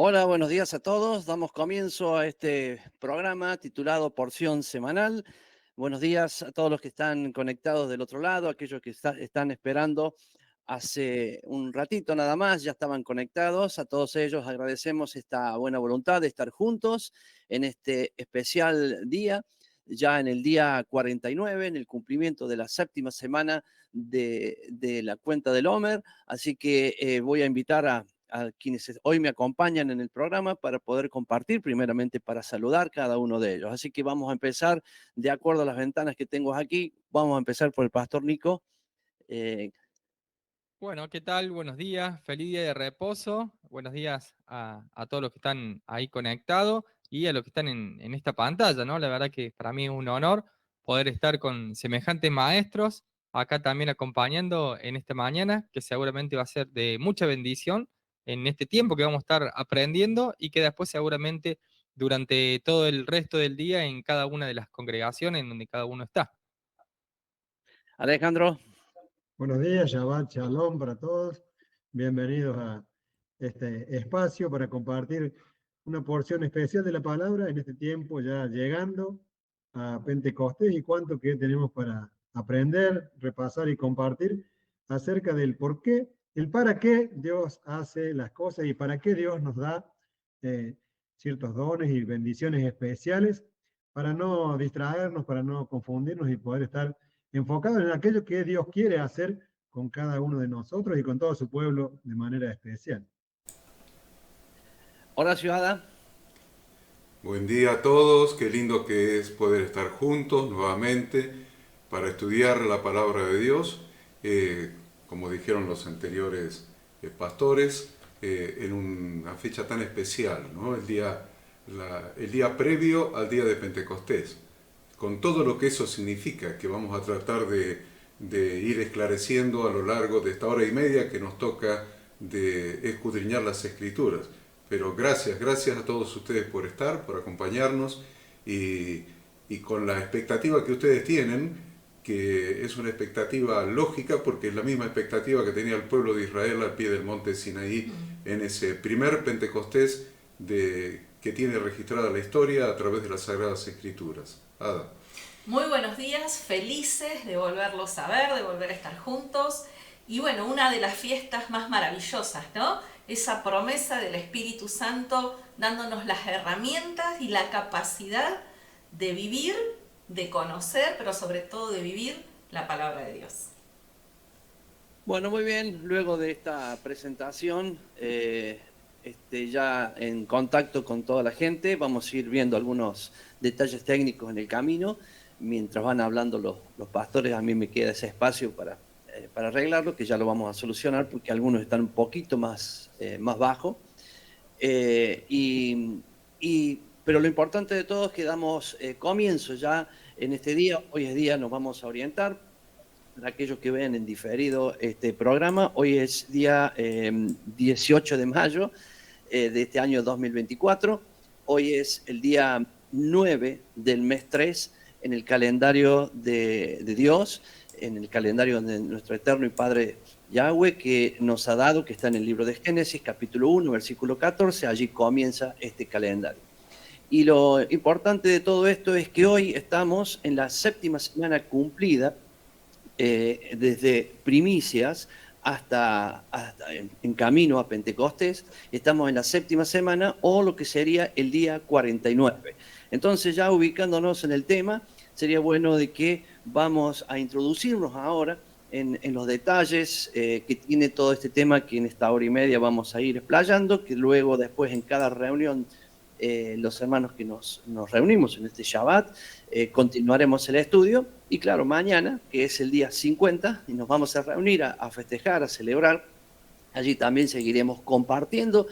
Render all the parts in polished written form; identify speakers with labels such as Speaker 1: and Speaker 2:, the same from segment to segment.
Speaker 1: Hola, buenos días a todos. Damos comienzo a este programa titulado Porción Semanal. Buenos días a todos los que están conectados del otro lado, aquellos que están esperando hace un ratito nada más, ya estaban conectados. A todos ellos agradecemos esta buena voluntad de estar juntos en este especial día, ya en el día 49, en el cumplimiento de la séptima semana de la cuenta del Homer. Así que voy a invitar a quienes hoy me acompañan en el programa para poder compartir, primeramente para saludar cada uno de ellos. Así que vamos a empezar de acuerdo a las ventanas que tengo aquí. Vamos a empezar por el pastor Nico. Eh,
Speaker 2: Bueno, ¿qué tal? Buenos días, feliz día de reposo. Buenos días a todos los que están ahí conectados y a los que están en esta pantalla, ¿no? La verdad que para mí es un honor poder estar con semejantes maestros acá también acompañando en esta mañana, que seguramente va a ser de mucha bendición en este tiempo que vamos a estar aprendiendo y que después seguramente durante todo el resto del día en cada una de las congregaciones en donde cada uno está.
Speaker 1: Alejandro,
Speaker 3: Buenos días, Shabbat Shalom para todos. Bienvenidos a este espacio para compartir una porción especial de la palabra en este tiempo ya llegando a Pentecostés y cuánto que tenemos para aprender, repasar y compartir acerca del por qué, el para qué Dios hace las cosas y para qué Dios nos da eh, ciertos dones y bendiciones especiales para no distraernos, para no confundirnos y poder estar enfocado en aquello que Dios quiere hacer con cada uno de nosotros y con todo su pueblo de manera especial.
Speaker 1: Horacio Ada.
Speaker 4: Buen día a todos, qué lindo que es poder estar juntos nuevamente para estudiar la palabra de Dios, como dijeron los anteriores pastores, en una fecha tan especial, ¿no? El día previo al día de Pentecostés, con todo lo que eso significa, que vamos a tratar de ir esclareciendo a lo largo de esta hora y media que nos toca de escudriñar las Escrituras. Pero gracias a todos ustedes por estar, por acompañarnos y con la expectativa que ustedes tienen, que es una expectativa lógica porque es la misma expectativa que tenía el pueblo de Israel al pie del monte Sinaí en ese primer Pentecostés que tiene registrada la historia a través de las Sagradas Escrituras. Ada.
Speaker 5: Muy buenos días, felices de volverlos a ver, de volver a estar juntos. Y bueno, una de las fiestas más maravillosas, ¿no? Esa promesa del Espíritu Santo dándonos las herramientas y la capacidad de vivir, de conocer, pero sobre todo de vivir la palabra de Dios.
Speaker 1: Bueno, muy bien. Luego de esta presentación, ya en contacto con toda la gente, vamos a ir viendo algunos detalles técnicos en el camino. Mientras van hablando los pastores, a mí me queda ese espacio para arreglarlo, que ya lo vamos a solucionar porque algunos están un poquito más bajo. Pero lo importante de todo es que damos comienzo ya en este día. Hoy es día, nos vamos a orientar. Para aquellos que ven en diferido este programa, hoy es día 18 de mayo de este año 2024. Hoy es el día 9 del mes 3 en el calendario de Dios, en el calendario de nuestro eterno y Padre Yahweh, que nos ha dado, que está en el libro de Génesis, capítulo 1, versículo 14. Allí comienza este calendario. Y lo importante de todo esto es que hoy estamos en la séptima semana cumplida, desde primicias hasta en camino a Pentecostés. Estamos en la séptima semana, o lo que sería el día 49. Entonces, ya ubicándonos en el tema, sería bueno de que vamos a introducirnos ahora en los detalles que tiene todo este tema, que en esta hora y media vamos a ir explayando, que luego después en cada reunión, los hermanos que nos reunimos en este Shabbat, continuaremos el estudio. Y claro, mañana, que es el día 50, y nos vamos a reunir a festejar, a celebrar. Allí también seguiremos compartiendo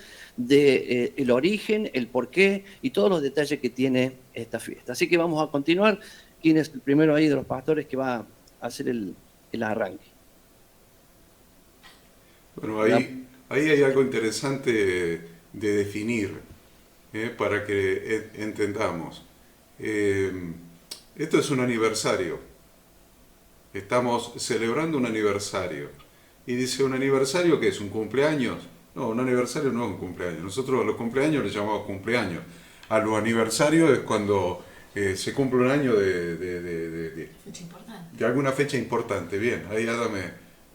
Speaker 1: el origen, el porqué y todos los detalles que tiene esta fiesta. Así que vamos a continuar. ¿Quién es el primero ahí de los pastores que va a hacer el arranque?
Speaker 4: Bueno, ahí hay algo interesante de definir, para que entendamos. Eh, Esto es un aniversario. Estamos celebrando un aniversario. Y dice, ¿un aniversario qué es? ¿Un cumpleaños? No, un aniversario no es un cumpleaños. Nosotros a los cumpleaños les llamamos cumpleaños. A los aniversarios es cuando se cumple un año
Speaker 5: Fecha importante.
Speaker 4: de alguna fecha importante. Bien, ahí Ada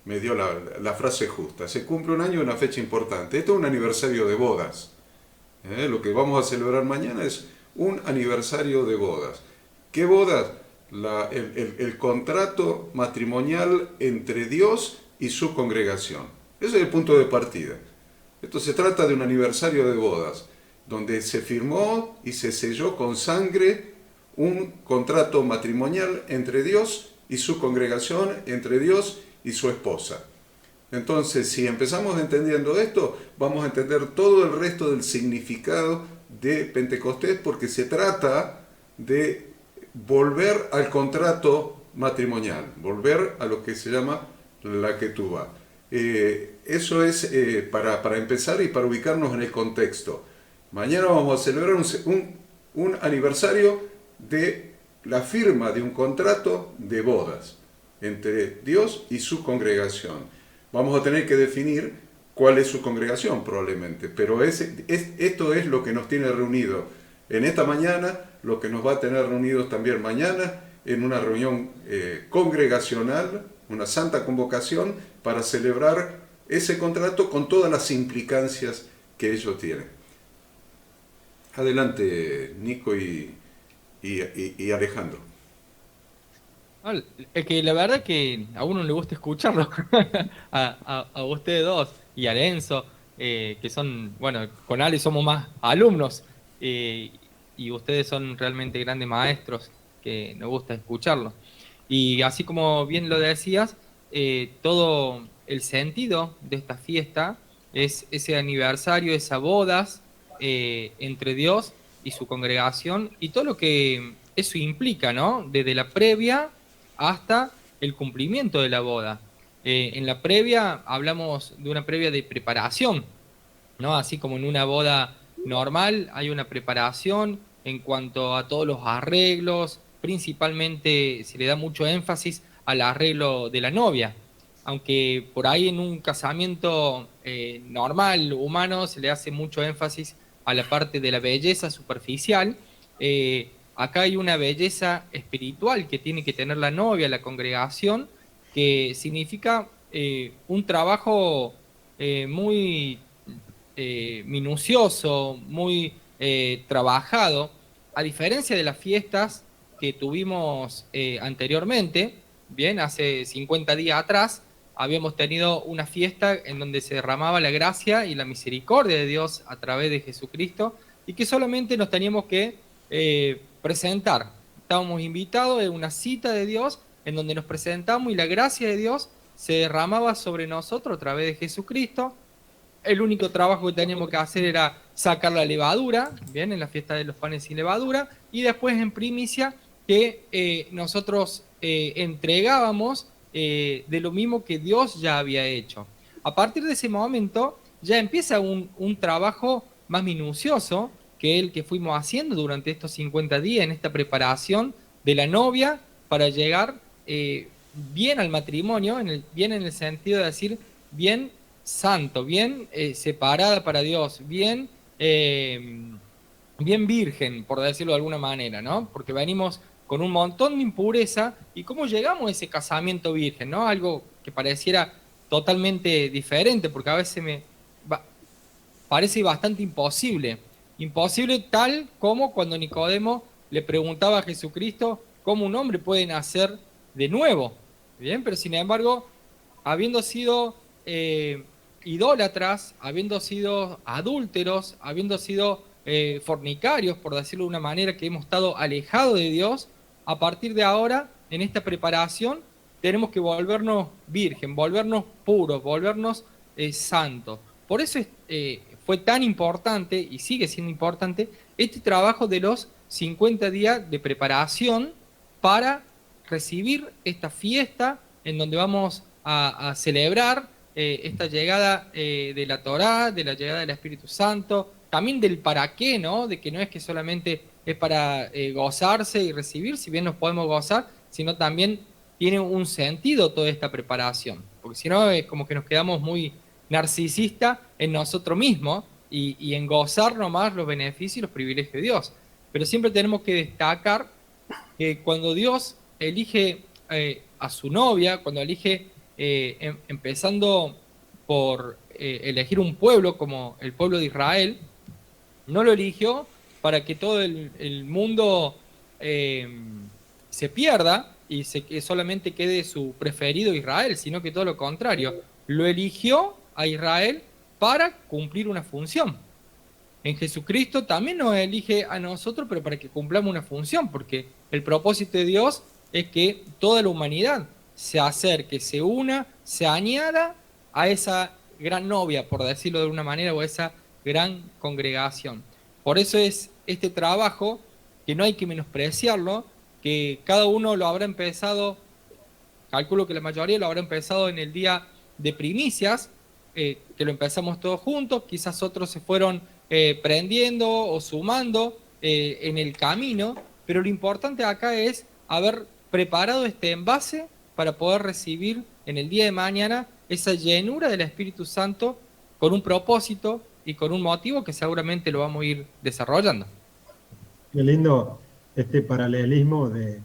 Speaker 4: me dio la frase justa. Se cumple un año de una fecha importante. Esto es un aniversario de bodas. Lo que vamos a celebrar mañana es un aniversario de bodas. ¿Qué bodas? El contrato matrimonial entre Dios y su congregación. Ese es el punto de partida. Esto se trata de un aniversario de bodas, donde se firmó y se selló con sangre un contrato matrimonial entre Dios y su congregación, entre Dios y su esposa. Entonces, si empezamos entendiendo esto, vamos a entender todo el resto del significado de Pentecostés, porque se trata de volver al contrato matrimonial, volver a lo que se llama la ketubá. Eso es para empezar y para ubicarnos en el contexto. Mañana vamos a celebrar un aniversario de la firma de un contrato de bodas entre Dios y su congregación. Vamos a tener que definir cuál es su congregación probablemente, pero esto es lo que nos tiene reunidos en esta mañana, lo que nos va a tener reunidos también mañana en una reunión congregacional, una santa convocación para celebrar ese contrato con todas las implicancias que ello tiene. Adelante, Nico y Alejandro.
Speaker 2: Es que la verdad que a uno le gusta escucharlo, a ustedes dos y a Enzo, que son, bueno, con Ale somos más alumnos, y ustedes son realmente grandes maestros, que nos gusta escucharlo. Y así como bien lo decías, todo el sentido de esta fiesta es ese aniversario, esas bodas entre Dios y su congregación, y todo lo que eso implica, ¿no? Desde la previa hasta el cumplimiento de la boda. En la previa hablamos de una previa de preparación, ¿no? Así como en una boda normal hay una preparación en cuanto a todos los arreglos, principalmente se le da mucho énfasis al arreglo de la novia, aunque por ahí en un casamiento normal, humano, se le hace mucho énfasis a la parte de la belleza superficial. Acá hay una belleza espiritual que tiene que tener la novia, la congregación, que significa un trabajo muy minucioso, muy trabajado, a diferencia de las fiestas que tuvimos anteriormente. Bien, hace 50 días atrás habíamos tenido una fiesta en donde se derramaba la gracia y la misericordia de Dios a través de Jesucristo, y que solamente nos teníamos que presentar. Estábamos invitados a una cita de Dios en donde nos presentamos y la gracia de Dios se derramaba sobre nosotros a través de Jesucristo. El único trabajo que teníamos que hacer era sacar la levadura, bien, en la fiesta de los panes sin levadura, y después en primicia que nosotros entregábamos de lo mismo que Dios ya había hecho. A partir de ese momento ya empieza un trabajo más minucioso, que el que fuimos haciendo durante estos 50 días en esta preparación de la novia para llegar bien al matrimonio, bien en el sentido de decir bien santo, bien separada para Dios, bien virgen, por decirlo de alguna manera, ¿no? Porque venimos con un montón de impureza, y cómo llegamos a ese casamiento virgen, ¿no? Algo que pareciera totalmente diferente, porque a veces parece bastante imposible. Imposible tal como cuando Nicodemo le preguntaba a Jesucristo cómo un hombre puede nacer de nuevo. Bien, pero sin embargo, habiendo sido idólatras, habiendo sido adúlteros, habiendo sido fornicarios, por decirlo de una manera, que hemos estado alejados de Dios, a partir de ahora, en esta preparación, tenemos que volvernos virgen, volvernos puros, volvernos santos. Por eso fue tan importante, y sigue siendo importante, este trabajo de los 50 días de preparación para recibir esta fiesta en donde vamos a celebrar esta llegada de la Torá, de la llegada del Espíritu Santo, también del para qué, ¿no? De que no es que solamente es para gozarse y recibir, si bien nos podemos gozar, sino también tiene un sentido toda esta preparación, porque si no es como que nos quedamos muy narcisista en nosotros mismos y en gozar nomás los beneficios y los privilegios de Dios. Pero siempre tenemos que destacar que cuando Dios elige a su novia, cuando elige, empezando por elegir un pueblo como el pueblo de Israel, no lo eligió para que todo el mundo se pierda y que solamente quede su preferido Israel, sino que todo lo contrario. Lo eligió a Israel para cumplir una función. En Jesucristo también nos elige a nosotros, pero para que cumplamos una función, porque el propósito de Dios es que toda la humanidad se acerque, se una, se añada a esa gran novia, por decirlo de una manera, o a esa gran congregación. Por eso es este trabajo que no hay que menospreciarlo, que cada uno lo habrá empezado, calculo que la mayoría lo habrá empezado en el día de primicias, que lo empezamos todos juntos, quizás otros se fueron prendiendo o sumando en el camino, pero lo importante acá es haber preparado este envase para poder recibir en el día de mañana esa llenura del Espíritu Santo con un propósito y con un motivo que seguramente lo vamos a ir desarrollando.
Speaker 3: Qué lindo este paralelismo de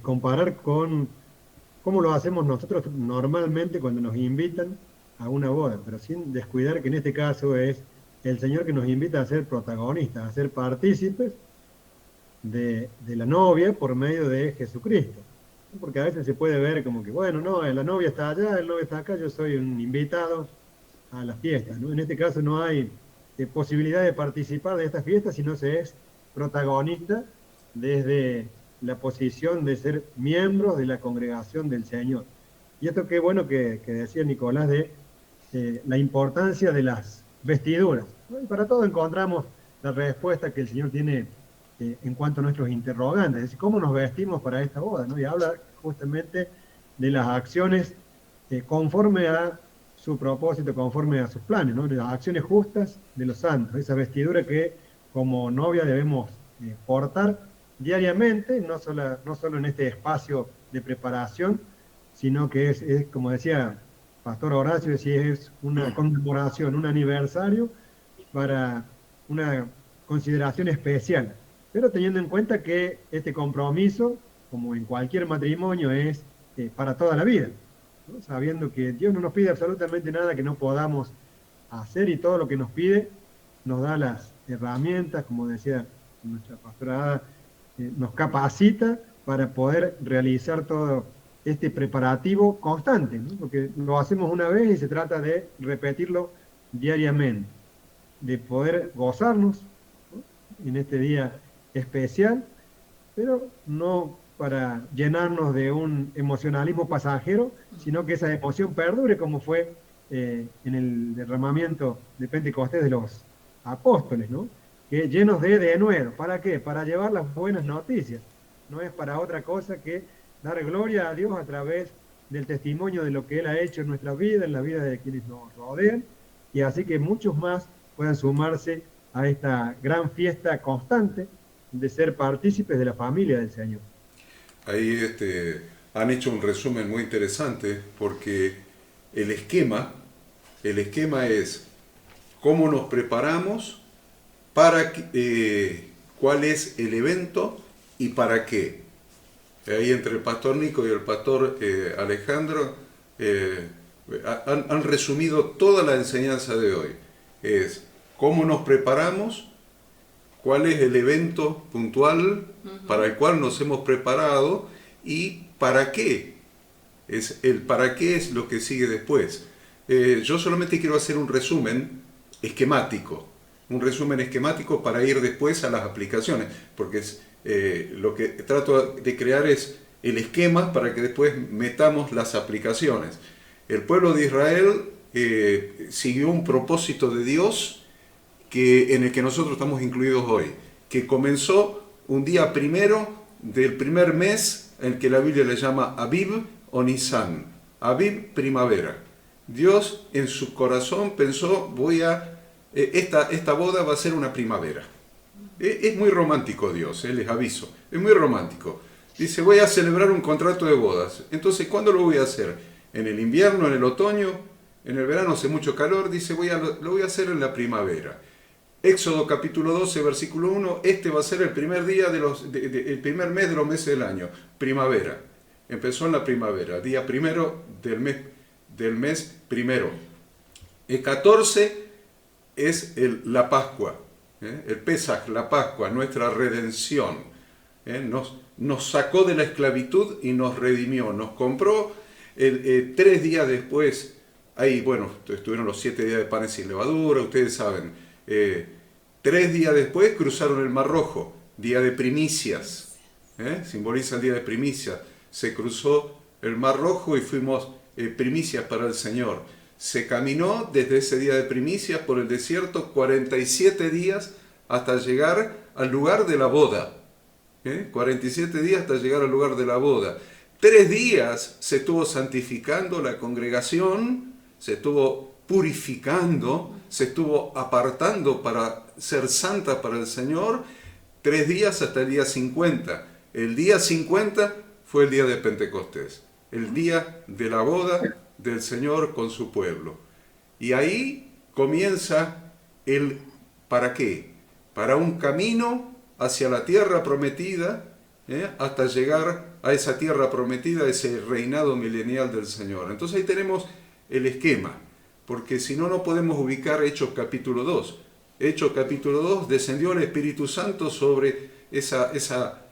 Speaker 3: comparar con cómo lo hacemos nosotros normalmente cuando nos invitan a una boda, pero sin descuidar que en este caso es el Señor que nos invita a ser protagonistas, a ser partícipes de la novia por medio de Jesucristo. Porque a veces se puede ver como que, bueno, no, la novia está allá, el novio está acá, yo soy un invitado a la fiesta, ¿no? En este caso no hay posibilidad de participar de esta fiesta, sino se es protagonista desde la posición de ser miembros de la congregación del Señor. Y esto qué bueno que decía Nicolás de la importancia de las vestiduras, ¿no? Y para todo encontramos la respuesta que el Señor tiene en cuanto a nuestros interrogantes, es decir, cómo nos vestimos para esta boda, ¿no? Y habla justamente de las acciones conforme a su propósito, conforme a sus planes, ¿no? De las acciones justas de los santos, esa vestidura que como novia debemos portar diariamente, no solo en este espacio de preparación, sino que es como decía Pastor Horacio, es una conmemoración, un aniversario para una consideración especial, pero teniendo en cuenta que este compromiso, como en cualquier matrimonio, es para toda la vida, ¿no? Sabiendo que Dios no nos pide absolutamente nada que no podamos hacer y todo lo que nos pide nos da las herramientas, como decía nuestra pastora Ada, nos capacita para poder realizar todo este preparativo constante, ¿no? Porque lo hacemos una vez y se trata de repetirlo diariamente, de poder gozarnos, ¿no? En este día especial, pero no para llenarnos de un emocionalismo pasajero, sino que esa emoción perdure como fue en el derramamiento de Pentecostés de los apóstoles, ¿no? Que llenos de denuedo. ¿Para qué? Para llevar las buenas noticias. No es para otra cosa que dar gloria a Dios a través del testimonio de lo que Él ha hecho en nuestra vida, en la vida de quienes nos rodean, y así que muchos más puedan sumarse a esta gran fiesta constante de ser partícipes de la familia del Señor.
Speaker 4: Ahí han hecho un resumen muy interesante porque el esquema es cómo nos preparamos, para cuál es el evento y para qué. Ahí entre el pastor Nico y el pastor Alejandro han resumido toda la enseñanza de hoy. Es cómo nos preparamos, cuál es el evento puntual para el cual nos hemos preparado y para qué. El para qué es lo que sigue después. Yo solamente quiero hacer un resumen esquemático para ir después a las aplicaciones, porque lo que trato de crear es el esquema para que después metamos las aplicaciones. El pueblo de Israel siguió un propósito de Dios en el que nosotros estamos incluidos hoy, que comenzó un día primero del primer mes, en que la Biblia le llama Aviv o Nisan. Aviv, primavera. Dios en su corazón pensó, esta boda va a ser una primavera. Es muy romántico Dios, les aviso, es muy romántico. Dice, voy a celebrar un contrato de bodas. Entonces, ¿cuándo lo voy a hacer? ¿En el invierno, en el otoño, En el verano hace mucho calor, dice, lo voy a hacer en la primavera. Éxodo capítulo 12, versículo 1, este va a ser el primer día el primer mes de los meses del año, primavera. Empezó en la primavera, día primero del mes primero. El 14 es la Pascua, el Pesaj, la Pascua, nuestra redención. Nos sacó de la esclavitud y nos redimió, nos compró. 3 días después, ahí, bueno, estuvieron los 7 días de panes sin levadura, ustedes saben. 3 días después cruzaron el Mar Rojo, día de primicias, simboliza el día de primicias. Se cruzó el Mar Rojo y fuimos primicias para el Señor. Se caminó desde ese día de primicias por el desierto 47 días hasta llegar al lugar de la boda. 47 días hasta llegar al lugar de la boda. 3 días se estuvo santificando la congregación, se estuvo purificando, se estuvo apartando para ser santa para el Señor. 3 días hasta el día 50. El día 50 fue el día de Pentecostés, el día de la boda del Señor con su pueblo. Y ahí comienza ¿para qué? Para un camino hacia la tierra prometida, hasta llegar a esa tierra prometida, ese reinado milenial del Señor. Entonces ahí tenemos el esquema, porque si no, no podemos ubicar Hechos capítulo 2. Hechos capítulo 2, descendió el Espíritu Santo sobre esa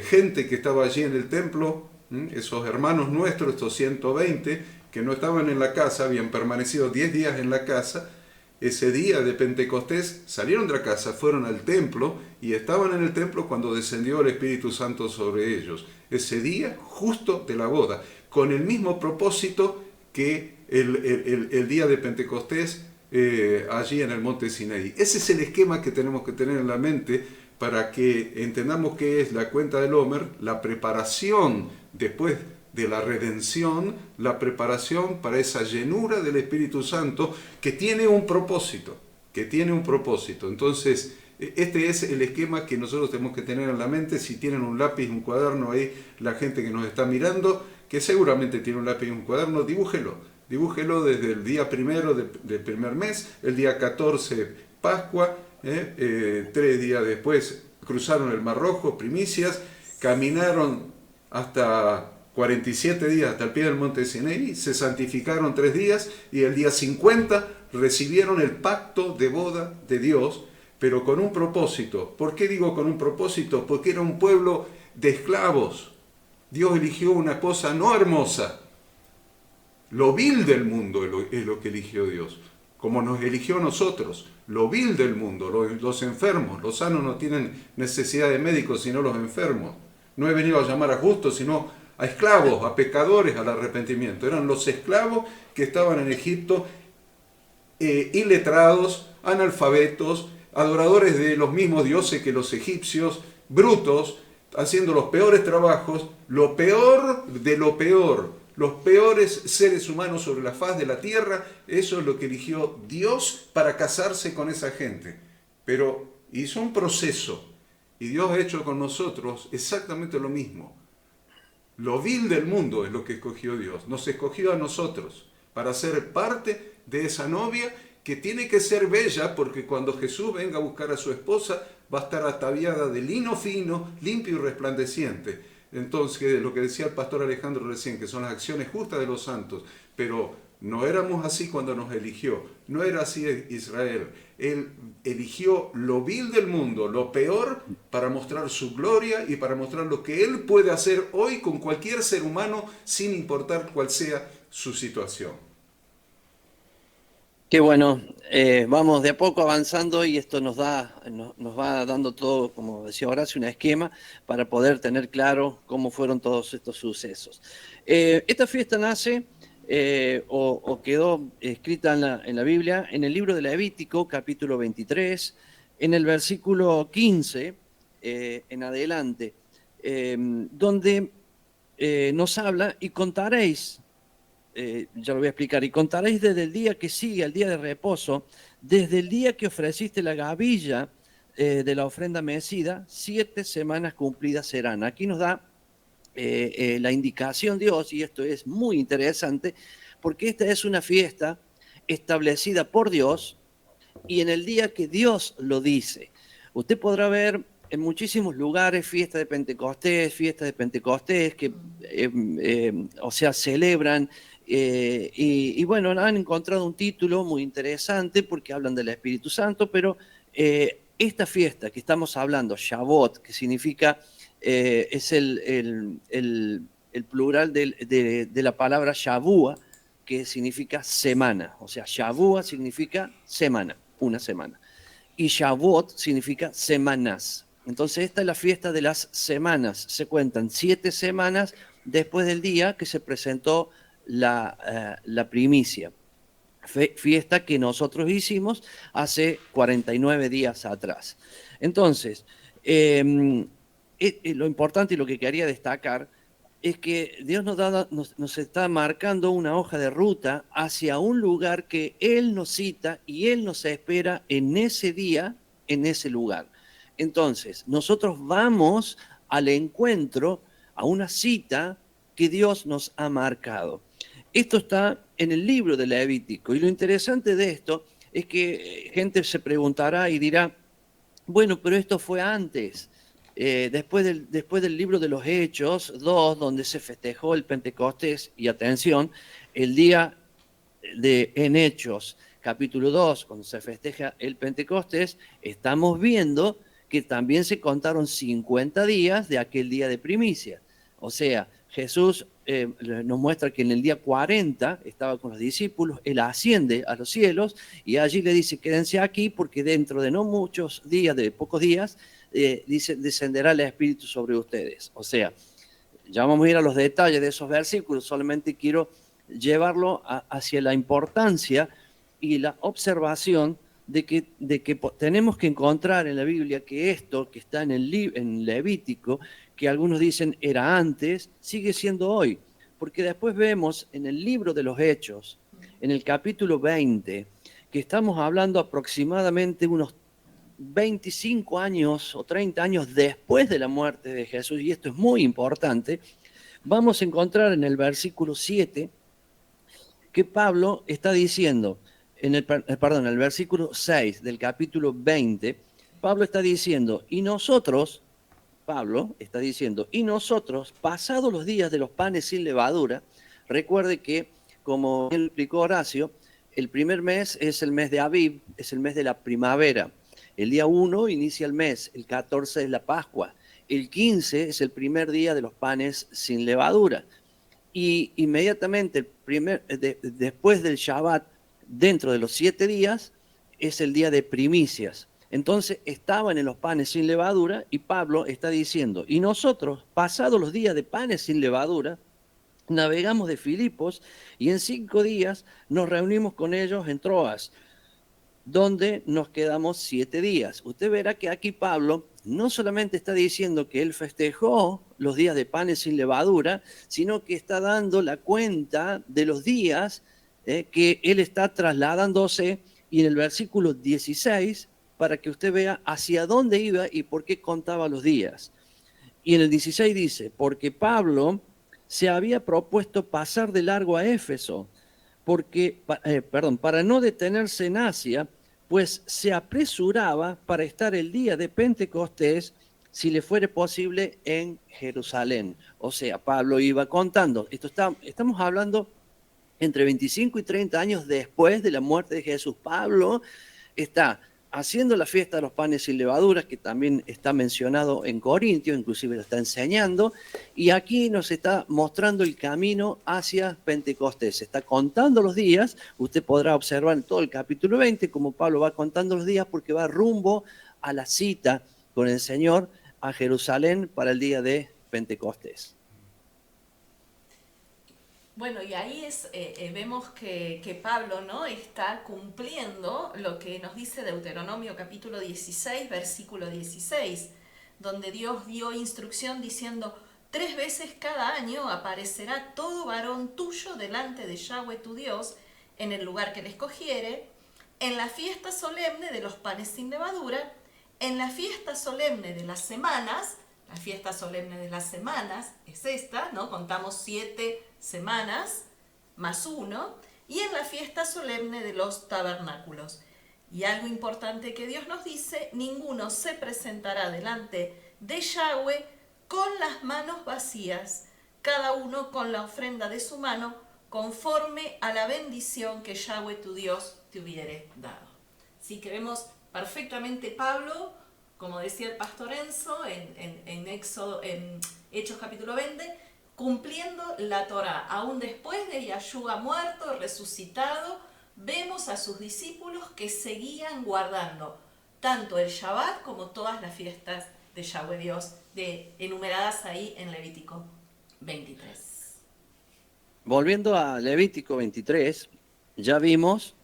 Speaker 4: gente que estaba allí en el templo, esos hermanos nuestros, estos 120, que no estaban en la casa, habían permanecido 10 días en la casa. Ese día de Pentecostés salieron de la casa, fueron al templo y estaban en el templo cuando descendió el Espíritu Santo sobre ellos. Ese día justo de la boda, con el mismo propósito que el día de Pentecostés allí en el monte Sinaí. Ese es el esquema que tenemos que tener en la mente para que entendamos qué es la cuenta del Omer, la preparación después de la redención, la preparación para esa llenura del Espíritu Santo que tiene un propósito, Entonces, este es el esquema que nosotros tenemos que tener en la mente. Si tienen un lápiz, un cuaderno ahí, la gente que nos está mirando, que seguramente tiene un lápiz y un cuaderno, dibújelo desde el día primero del primer mes, el día 14 Pascua, 3 días después cruzaron el Mar Rojo, primicias, caminaron hasta 47 días hasta el pie del monte Sinaí, se santificaron 3 días y el día 50 recibieron el pacto de boda de Dios, pero con un propósito. ¿Por qué digo con un propósito? Porque era un pueblo de esclavos. Dios eligió una cosa no hermosa. Lo vil del mundo es lo que eligió Dios, como nos eligió a nosotros. Lo vil del mundo, los enfermos, los sanos no tienen necesidad de médicos sino los enfermos. No he venido a llamar a justos sino a esclavos, a pecadores, al arrepentimiento. Eran los esclavos que estaban en Egipto, iletrados, analfabetos, adoradores de los mismos dioses que los egipcios, brutos, haciendo los peores trabajos, lo peor de lo peor, los peores seres humanos sobre la faz de la tierra. Eso es lo que eligió Dios para casarse con esa gente. Pero hizo un proceso y Dios ha hecho con nosotros exactamente lo mismo. Lo vil del mundo es lo que escogió Dios. Nos escogió a nosotros para ser parte de esa novia que tiene que ser bella, porque cuando Jesús venga a buscar a su esposa va a estar ataviada de lino fino, limpio y resplandeciente. Entonces, lo que decía el pastor Alejandro recién, que son las acciones justas de los santos, pero no éramos así cuando nos eligió, no era así Israel. Él eligió lo vil del mundo, lo peor, para mostrar su gloria y para mostrar lo que Él puede hacer hoy con cualquier ser humano, sin importar cuál sea su situación.
Speaker 1: Qué bueno, vamos de a poco avanzando y esto nos va dando todo, como decía Horacio, un esquema para poder tener claro cómo fueron todos estos sucesos. Esta fiesta nace o quedó escrita en la Biblia, en el libro de Levítico, capítulo 23, en el versículo 15 en adelante, donde nos habla: y contaréis, ya lo voy a explicar, y contaréis desde el día que sigue al día de reposo, desde el día que ofreciste la gavilla de la ofrenda mecida, 7 semanas cumplidas serán. Aquí nos da la indicación Dios, y esto es muy interesante, porque esta es una fiesta establecida por Dios y en el día que Dios lo dice. Usted podrá ver en muchísimos lugares fiestas de Pentecostés que, o sea, celebran. Y bueno, han encontrado un título muy interesante porque hablan del Espíritu Santo, pero esta fiesta que estamos hablando, Shavuot, que significa, es el plural de la palabra Shavua, que significa semana. O sea, Shavua significa semana, una semana. Y Shavuot significa semanas. Entonces esta es la fiesta de las semanas. Se cuentan 7 semanas después del día que se presentó la primicia. Fiesta que nosotros hicimos hace 49 días atrás. Entonces, lo importante y lo que quería destacar es que Dios nos está marcando una hoja de ruta hacia un lugar que Él nos cita y Él nos espera en ese día, en ese lugar. Entonces, nosotros vamos al encuentro, a una cita que Dios nos ha marcado. Esto está en el libro de Levítico y lo interesante de esto es que gente se preguntará y dirá, bueno, pero esto fue antes. Después del libro de los Hechos 2, donde se festejó el Pentecostés, y atención, el día en Hechos, capítulo 2, cuando se festeja el Pentecostés, estamos viendo que también se contaron 50 días de aquel día de primicia. O sea, Jesús nos muestra que en el día 40 estaba con los discípulos, Él asciende a los cielos y allí le dice, quédense aquí porque dentro de no muchos días, de pocos días, dice, descenderá el Espíritu sobre ustedes. O sea, ya vamos a ir a los detalles de esos versículos, solamente quiero llevarlo hacia la importancia y la observación de que tenemos que encontrar en la Biblia que esto que está en Levítico, que algunos dicen era antes, sigue siendo hoy. Porque después vemos en el libro de los Hechos, en el capítulo 20, que estamos hablando aproximadamente unos 25 años o 30 años después de la muerte de Jesús, y esto es muy importante, vamos a encontrar en el versículo 7 que Pablo está diciendo, en el versículo 6 del capítulo 20, Pablo está diciendo, Pablo está diciendo, y nosotros, pasados los días de los panes sin levadura, recuerde que, como él explicó Horacio, el primer mes es el mes de Aviv, es el mes de la primavera. El día 1 inicia el mes, el 14 es la Pascua, el 15 es el primer día de los panes sin levadura. Y inmediatamente, después del Shabbat, dentro de los 7 días, es el día de primicias. Entonces estaban en los panes sin levadura y Pablo está diciendo, y nosotros, pasados los días de panes sin levadura, navegamos de Filipos y en 5 días nos reunimos con ellos en Troas, donde nos quedamos 7 días. Usted verá que aquí Pablo no solamente está diciendo que él festejó los días de panes sin levadura, sino que está dando la cuenta de los días que él está trasladándose, y en el versículo 16, para que usted vea hacia dónde iba y por qué contaba los días. Y en el 16 dice, porque Pablo se había propuesto pasar de largo a Éfeso, para no detenerse en Asia, pues se apresuraba para estar el día de Pentecostés, si le fuere posible, en Jerusalén. O sea, Pablo iba contando, estamos hablando entre 25 y 30 años después de la muerte de Jesús. Pablo está haciendo la fiesta de los panes sin levaduras, que también está mencionado en Corintios, inclusive lo está enseñando, y aquí nos está mostrando el camino hacia Pentecostés. Se está contando los días, usted podrá observar en todo el capítulo 20 cómo Pablo va contando los días porque va rumbo a la cita con el Señor a Jerusalén para el día de Pentecostés.
Speaker 5: Bueno, y ahí vemos que Pablo, ¿no?, está cumpliendo lo que nos dice Deuteronomio capítulo 16, versículo 16, donde Dios dio instrucción diciendo, 3 veces cada año aparecerá todo varón tuyo delante de Yahweh tu Dios, en el lugar que le escogiere, en la fiesta solemne de los panes sin levadura, en la fiesta solemne de las semanas. La fiesta solemne de las semanas es esta, ¿no? Contamos 7 semanas más 1, y en la fiesta solemne de los tabernáculos. Y algo importante que Dios nos dice, ninguno se presentará delante de Yahweh con las manos vacías, cada uno con la ofrenda de su mano, conforme a la bendición que Yahweh tu Dios te hubiere dado. Así que vemos perfectamente Pablo, como decía el pastor Enzo, en Hechos capítulo 20, cumpliendo la Torá. Aún después de Yahshua muerto, resucitado, vemos a sus discípulos que seguían guardando tanto el Shabbat como todas las fiestas de Yahweh Dios, enumeradas ahí en Levítico 23.
Speaker 1: Volviendo a Levítico 23, ya vimos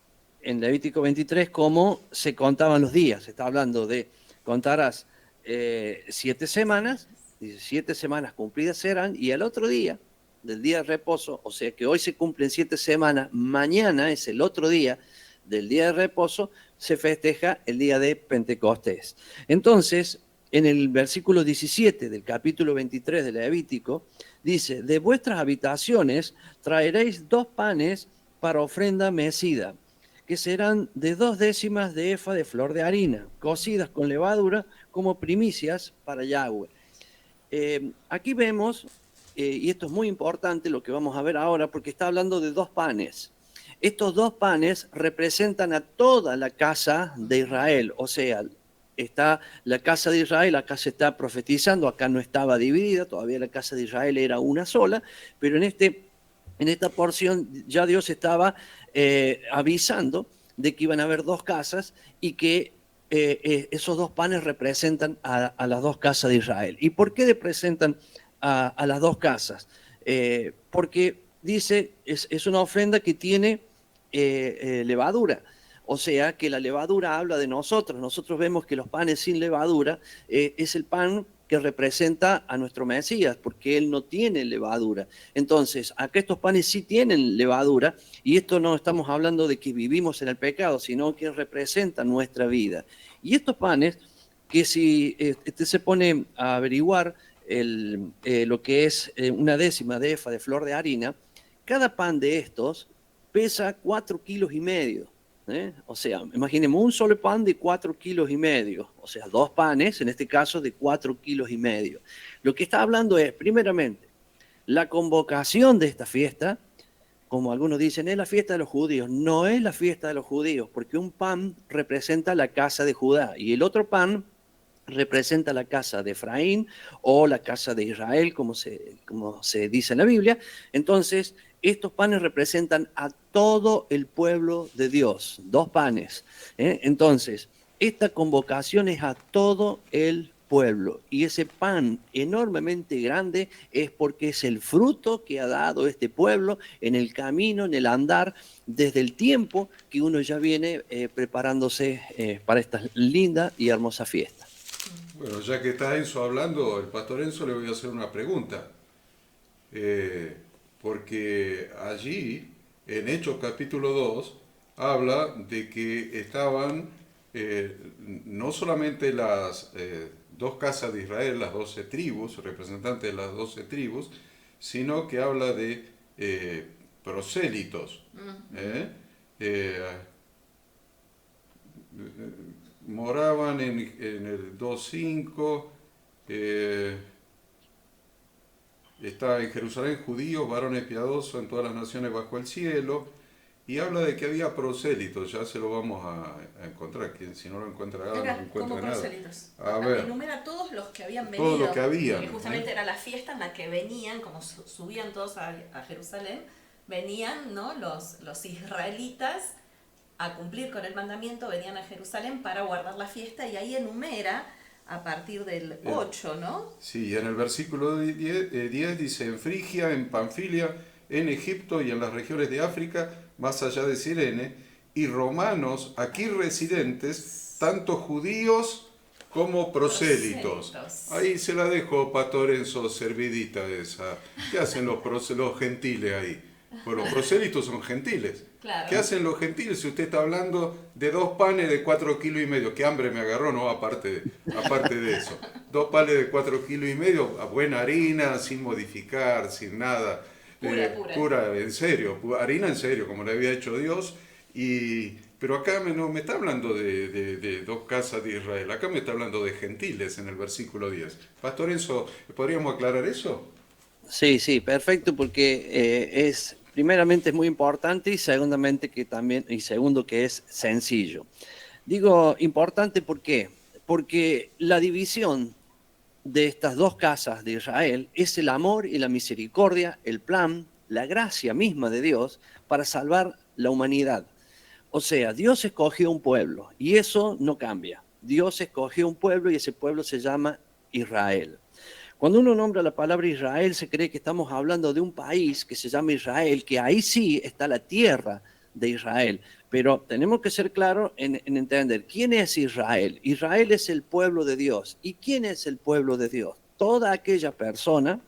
Speaker 1: en Levítico 23 cómo se contaban los días. Se está hablando de contarás 7 semanas, 7 semanas cumplidas serán, y el otro día del día de reposo, o sea que hoy se cumplen 7 semanas, mañana es el otro día del día de reposo, se festeja el día de Pentecostés. Entonces, en el versículo 17 del capítulo 23 de Levítico, dice, de vuestras habitaciones traeréis 2 panes para ofrenda mecida, que serán de 2 décimas de efa de flor de harina, cocidas con levadura como primicias para Yahweh. Aquí vemos, y esto es muy importante lo que vamos a ver ahora, porque está hablando de 2 panes. Estos 2 panes representan a toda la casa de Israel, o sea, está la casa de Israel, acá se está profetizando, acá no estaba dividida, todavía la casa de Israel era una sola, pero en esta porción ya Dios estaba avisando de que iban a haber 2 casas y que esos 2 panes representan a las 2 casas de Israel. ¿Y por qué representan a las 2 casas? Porque dice, es una ofrenda que tiene levadura. O sea que la levadura habla de nosotros. Nosotros vemos que los panes sin levadura es el pan que representa a nuestro Mesías, porque él no tiene levadura. Entonces, acá estos panes sí tienen levadura, y esto no estamos hablando de que vivimos en el pecado, sino que representan nuestra vida. Y estos panes, que si se pone a averiguar lo que es una décima de efa de flor de harina, cada pan de estos pesa 4,5 kilos. O sea, imaginemos un solo pan de 4,5 kilos, o sea, 2 panes, en este caso de 4,5 kilos. Lo que está hablando es, primeramente, la convocación de esta fiesta, como algunos dicen, es la fiesta de los judíos. No es la fiesta de los judíos, porque un pan representa la casa de Judá y el otro pan representa la casa de Efraín o la casa de Israel, como se dice en la Biblia. Entonces, estos panes representan a todo el pueblo de Dios, 2 panes. Entonces, esta convocación es a todo el pueblo, y ese pan enormemente grande es porque es el fruto que ha dado este pueblo en el camino, en el andar, desde el tiempo que uno ya viene preparándose para esta linda y hermosa fiesta.
Speaker 4: Bueno, ya que está Enzo hablando, el pastor Enzo, le voy a hacer una pregunta. Porque allí, en Hechos capítulo 2, habla de que estaban no solamente las 2 casas de Israel, las 12 tribus, representantes de las 12 tribus, sino que habla de prosélitos. Moraban en el 2.5, estaba en Jerusalén judíos, varones piadosos en todas las naciones bajo el cielo, y habla de que había prosélitos. Ya se lo vamos a encontrar, que si no lo encuentra no encuentra nada.
Speaker 5: Prosélitos.
Speaker 4: A ver,
Speaker 5: Enumera todos los que habían venido.
Speaker 4: todos los que habían.
Speaker 5: Que justamente era la fiesta en la que venían, como subían todos a Jerusalén, venían, ¿no?, los israelitas a cumplir con el mandamiento, venían a Jerusalén para guardar la fiesta, y ahí enumera a partir del 8, ¿no?
Speaker 4: Sí, en el versículo 10 dice, en Frigia, en Panfilia, en Egipto y en las regiones de África, más allá de Cirene, y romanos aquí residentes, tanto judíos como prosélitos. Ahí se la dejo, pastor Enzo, servidita esa. ¿Qué hacen los gentiles ahí? Pues los prosélitos son gentiles.
Speaker 5: Claro.
Speaker 4: ¿Qué hacen los gentiles si usted está hablando de 2 panes de 4,5 kilos? Qué hambre me agarró, ¿no? Aparte de eso. 2 panes de 4,5 kilos, a buena harina, sin modificar, sin nada.
Speaker 5: Pura.
Speaker 4: en serio, harina en serio, como le había hecho Dios. Pero acá no me está hablando de dos casas de Israel, acá me está hablando de gentiles en el versículo 10. Pastor Enzo, ¿podríamos aclarar eso?
Speaker 1: Sí, sí, perfecto, porque primeramente es muy importante y segundamente que también, y segundo que es sencillo. Digo importante ¿por qué? Porque la división de estas dos casas de Israel es el amor y la misericordia, el plan, la gracia misma de Dios para salvar la humanidad. O sea, Dios escogió un pueblo y eso no cambia. Dios escogió un pueblo y ese pueblo se llama Israel. Cuando uno nombra la palabra Israel, se cree que estamos hablando de un país que se llama Israel, que ahí sí está la tierra de Israel. Pero tenemos que ser claros en entender quién es Israel. Israel es el pueblo de Dios. ¿Y quién es el pueblo de Dios? Toda aquella persona,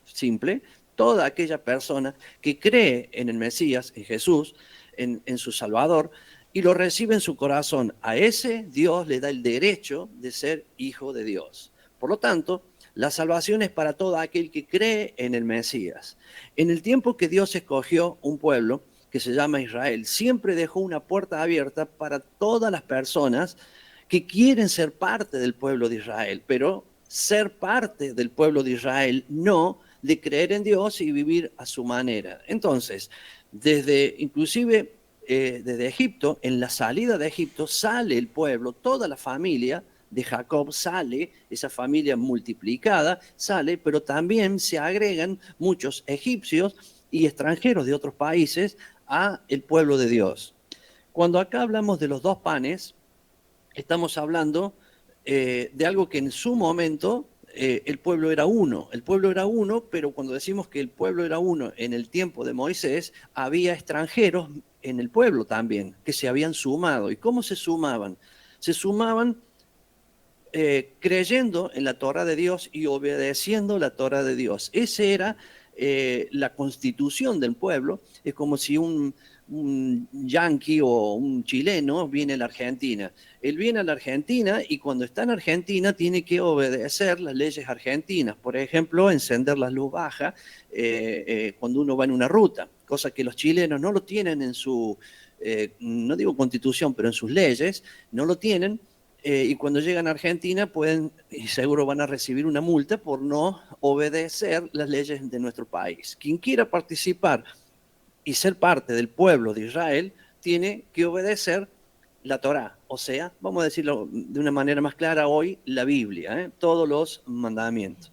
Speaker 1: simple, toda aquella persona que cree en el Mesías, en Jesús, en su Salvador, y lo recibe en su corazón. A ese Dios le da el derecho de ser hijo de Dios. Por lo tanto, la salvación es para todo aquel que cree en el Mesías. En el tiempo que Dios escogió un pueblo que se llama Israel, siempre dejó una puerta abierta para todas las personas que quieren ser parte del pueblo de Israel, pero ser parte del pueblo de Israel no de creer en Dios y vivir a su manera. Entonces, inclusive desde Egipto, en la salida de Egipto sale el pueblo, toda la familia de Jacob sale, esa familia multiplicada sale, pero también se agregan muchos egipcios y extranjeros de otros países a el pueblo de Dios. Cuando acá hablamos de los dos panes, estamos hablando de algo que en su momento el pueblo era uno. El pueblo era uno, pero cuando decimos que el pueblo era uno en el tiempo de Moisés, había extranjeros en el pueblo también que se habían sumado. ¿Y cómo se sumaban? Se sumaban creyendo en la Torá de Dios y obedeciendo la Torá de Dios. Esa era la constitución del pueblo. Es como si un yanqui o un chileno viene a la Argentina. Él viene a la Argentina y cuando está en Argentina tiene que obedecer las leyes argentinas. Por ejemplo, encender la luz baja cuando uno va en una ruta, cosa que los chilenos no lo tienen en su, no digo constitución, pero en sus leyes, no lo tienen. Y cuando llegan a Argentina pueden, y seguro van a recibir una multa por no obedecer las leyes de nuestro país. Quien quiera participar y ser parte del pueblo de Israel tiene que obedecer la Torá, o sea, vamos a decirlo de una manera más clara hoy, la Biblia, todos los mandamientos.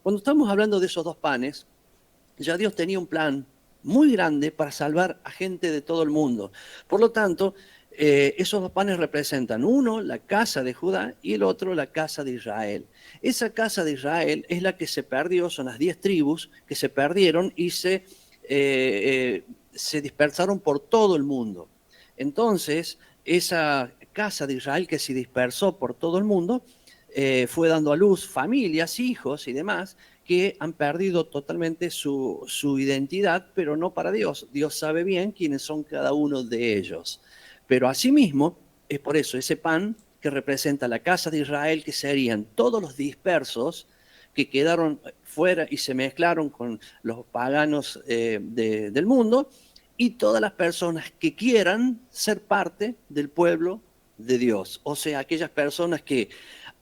Speaker 1: Cuando estamos hablando de esos dos panes, ya Dios tenía un plan muy grande para salvar a gente de todo el mundo. Por lo tanto, esos dos panes representan uno, la casa de Judá, y el otro, la casa de Israel. Esa casa de Israel es la que se perdió, son las 10 tribus que se perdieron y se dispersaron por todo el mundo. Entonces, esa casa de Israel que se dispersó por todo el mundo fue dando a luz familias, hijos y demás que han perdido totalmente su identidad, pero no para Dios. Dios sabe bien quiénes son cada uno de ellos. Pero asimismo, es por eso ese pan que representa la casa de Israel, que serían todos los dispersos que quedaron fuera y se mezclaron con los paganos del mundo, y todas las personas que quieran ser parte del pueblo de Dios. O sea, aquellas personas que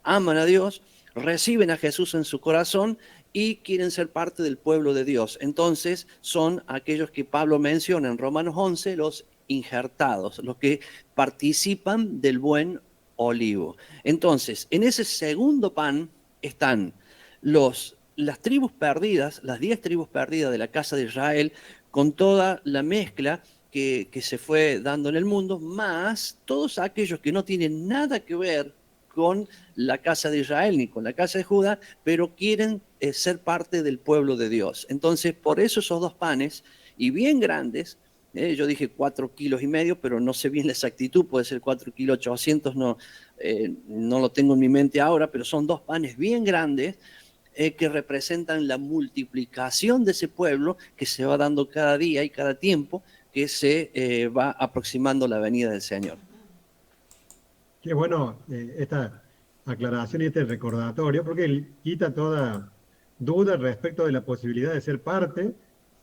Speaker 1: aman a Dios, reciben a Jesús en su corazón y quieren ser parte del pueblo de Dios. Entonces son aquellos que Pablo menciona en Romanos 11, los injertados, los que participan del buen olivo. Entonces, en ese segundo pan están las tribus perdidas, las 10 tribus perdidas de la casa de Israel, con toda la mezcla que se fue dando en el mundo, más todos aquellos que no tienen nada que ver con la casa de Israel ni con la casa de Judá, pero quieren ser parte del pueblo de Dios. Entonces, por eso esos dos panes, y bien grandes, yo dije 4,5 kilos, pero no sé bien la exactitud, puede ser 4,8 kilos, no lo tengo en mi mente ahora, pero son dos panes bien grandes que representan la multiplicación de ese pueblo que se va dando cada día y cada tiempo que se va aproximando la venida del Señor.
Speaker 3: Qué bueno esta aclaración y este recordatorio, porque quita toda duda respecto de la posibilidad de ser parte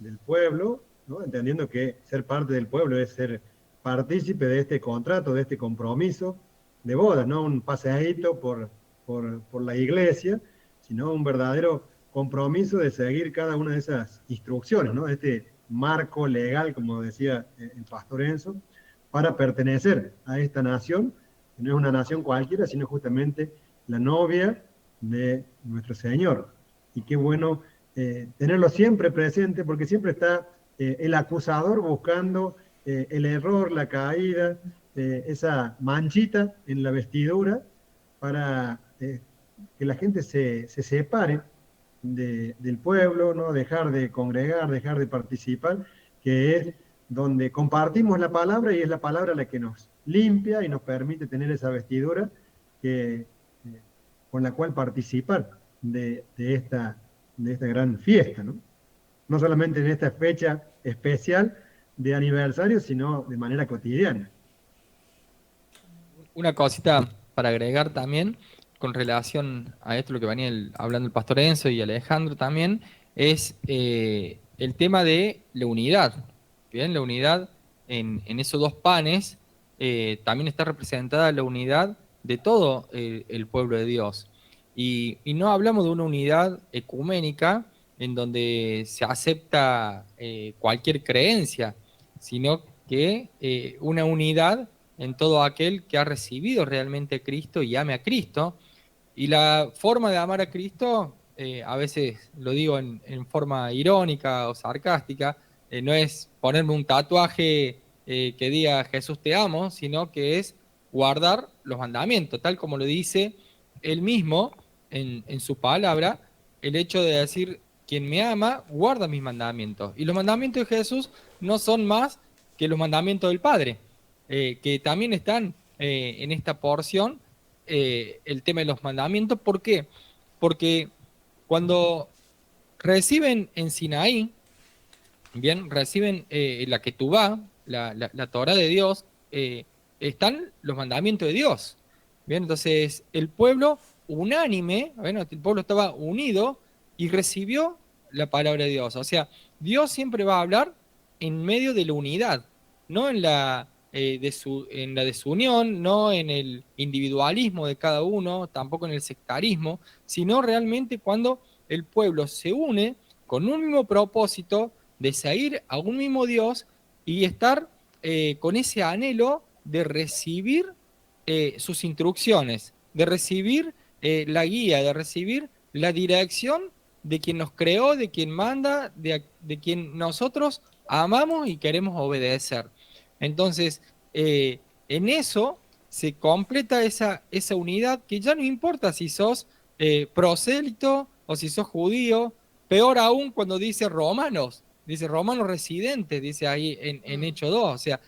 Speaker 3: del pueblo, ¿no? Entendiendo que ser parte del pueblo es ser partícipe de este contrato, de este compromiso de bodas, no un paseadito por la iglesia, sino un verdadero compromiso de seguir cada una de esas instrucciones, ¿no? Este marco legal, como decía el pastor Enzo, para pertenecer a esta nación, que no es una nación cualquiera, sino justamente la novia de nuestro Señor. Y qué bueno tenerlo siempre presente, porque siempre está el acusador buscando el error, la caída, esa manchita en la vestidura, para que la gente se separe del pueblo, ¿no? Dejar de congregar, dejar de participar, que es donde compartimos la palabra y es la palabra la que nos limpia y nos permite tener esa vestidura que, con la cual participar de esta gran fiesta, ¿no? No solamente en esta fecha especial de aniversario, sino de manera cotidiana.
Speaker 2: Una cosita para agregar también, con relación a esto, lo que venía hablando el pastor Enzo y Alejandro también, es el tema de la unidad. Bien, la unidad en esos dos panes, también está representada la unidad de todo el pueblo de Dios. Y no hablamos de una unidad ecuménica en donde se acepta cualquier creencia, sino que una unidad en todo aquel que ha recibido realmente a Cristo y ame a Cristo. Y la forma de amar a Cristo, a veces lo digo en forma irónica o sarcástica, no es ponerme un tatuaje que diga Jesús te amo, sino que es guardar los mandamientos, tal como lo dice él mismo en su palabra, el hecho de decir, quien me ama, guarda mis mandamientos. Y los mandamientos de Jesús no son más que los mandamientos del Padre, que también están en esta porción, el tema de los mandamientos. ¿Por qué? Porque cuando reciben en Sinaí, bien, reciben la Ketubá, la Torá de Dios, están los mandamientos de Dios. Bien, entonces el pueblo unánime, bueno, el pueblo estaba unido y recibió la palabra de Dios. O sea, Dios siempre va a hablar en medio de la unidad, no en la en la desunión, no en el individualismo de cada uno, tampoco en el sectarismo, sino realmente cuando el pueblo se une con un mismo propósito de seguir a un mismo Dios y estar con ese anhelo de recibir sus instrucciones, de recibir la guía, de recibir la dirección de quien nos creó, de quien manda, de quien nosotros amamos y queremos obedecer. Entonces, en eso se completa esa unidad, que ya no importa si sos prosélito o si sos judío, peor aún cuando dice romanos residentes, dice ahí en Hechos 2, o sea,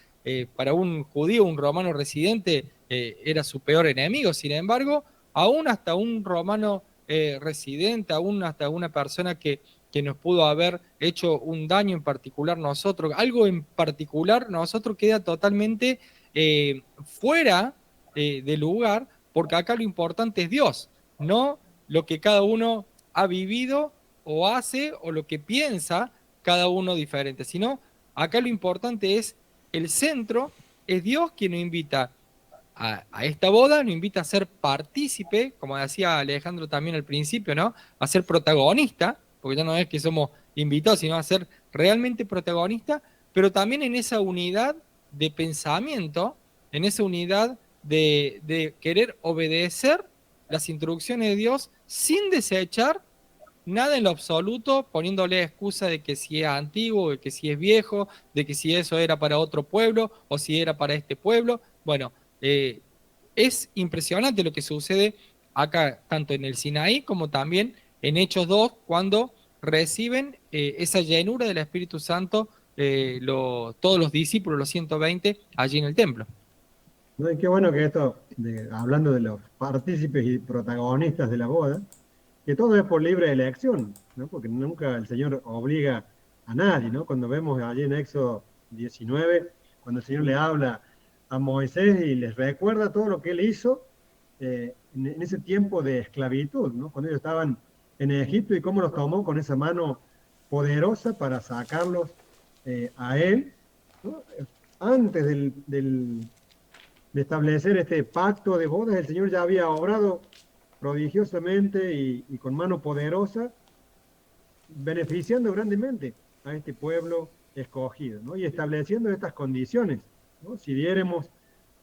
Speaker 2: para un judío, un romano residente era su peor enemigo. Sin embargo, aún hasta un romano residente, aún hasta una persona que nos pudo haber hecho un daño en particular nosotros, algo en particular nosotros, queda totalmente fuera de lugar, porque acá lo importante es Dios, no lo que cada uno ha vivido o hace o lo que piensa cada uno diferente, sino acá lo importante es el centro, es Dios quien nos invita a esta boda, nos invita a ser partícipe, como decía Alejandro también al principio, ¿no? A ser protagonista, porque ya no es que somos invitados, sino a ser realmente protagonista, pero también en esa unidad de pensamiento, en esa unidad de querer obedecer las instrucciones de Dios sin desechar nada en lo absoluto, poniéndole excusa de que si es antiguo, de que si es viejo, de que si eso era para otro pueblo o si era para este pueblo. Bueno, es impresionante lo que sucede acá, tanto en el Sinaí como también en Hechos 2, cuando reciben esa llenura del Espíritu Santo todos los discípulos, los 120, allí en el templo.
Speaker 3: ¿No? Y qué bueno que esto, hablando de los partícipes y protagonistas de la boda, que todo es por libre elección, ¿no? Porque nunca el Señor obliga a nadie, ¿no? Cuando vemos allí en Éxodo 19, cuando el Señor le habla a Moisés y les recuerda todo lo que él hizo en ese tiempo de esclavitud, ¿no? Cuando ellos estaban en Egipto y cómo los tomó con esa mano poderosa para sacarlos a Él, ¿no? Antes de establecer este pacto de bodas, el Señor ya había obrado prodigiosamente y con mano poderosa, beneficiando grandemente a este pueblo escogido, ¿no? Y estableciendo estas condiciones, ¿no? Si diéremos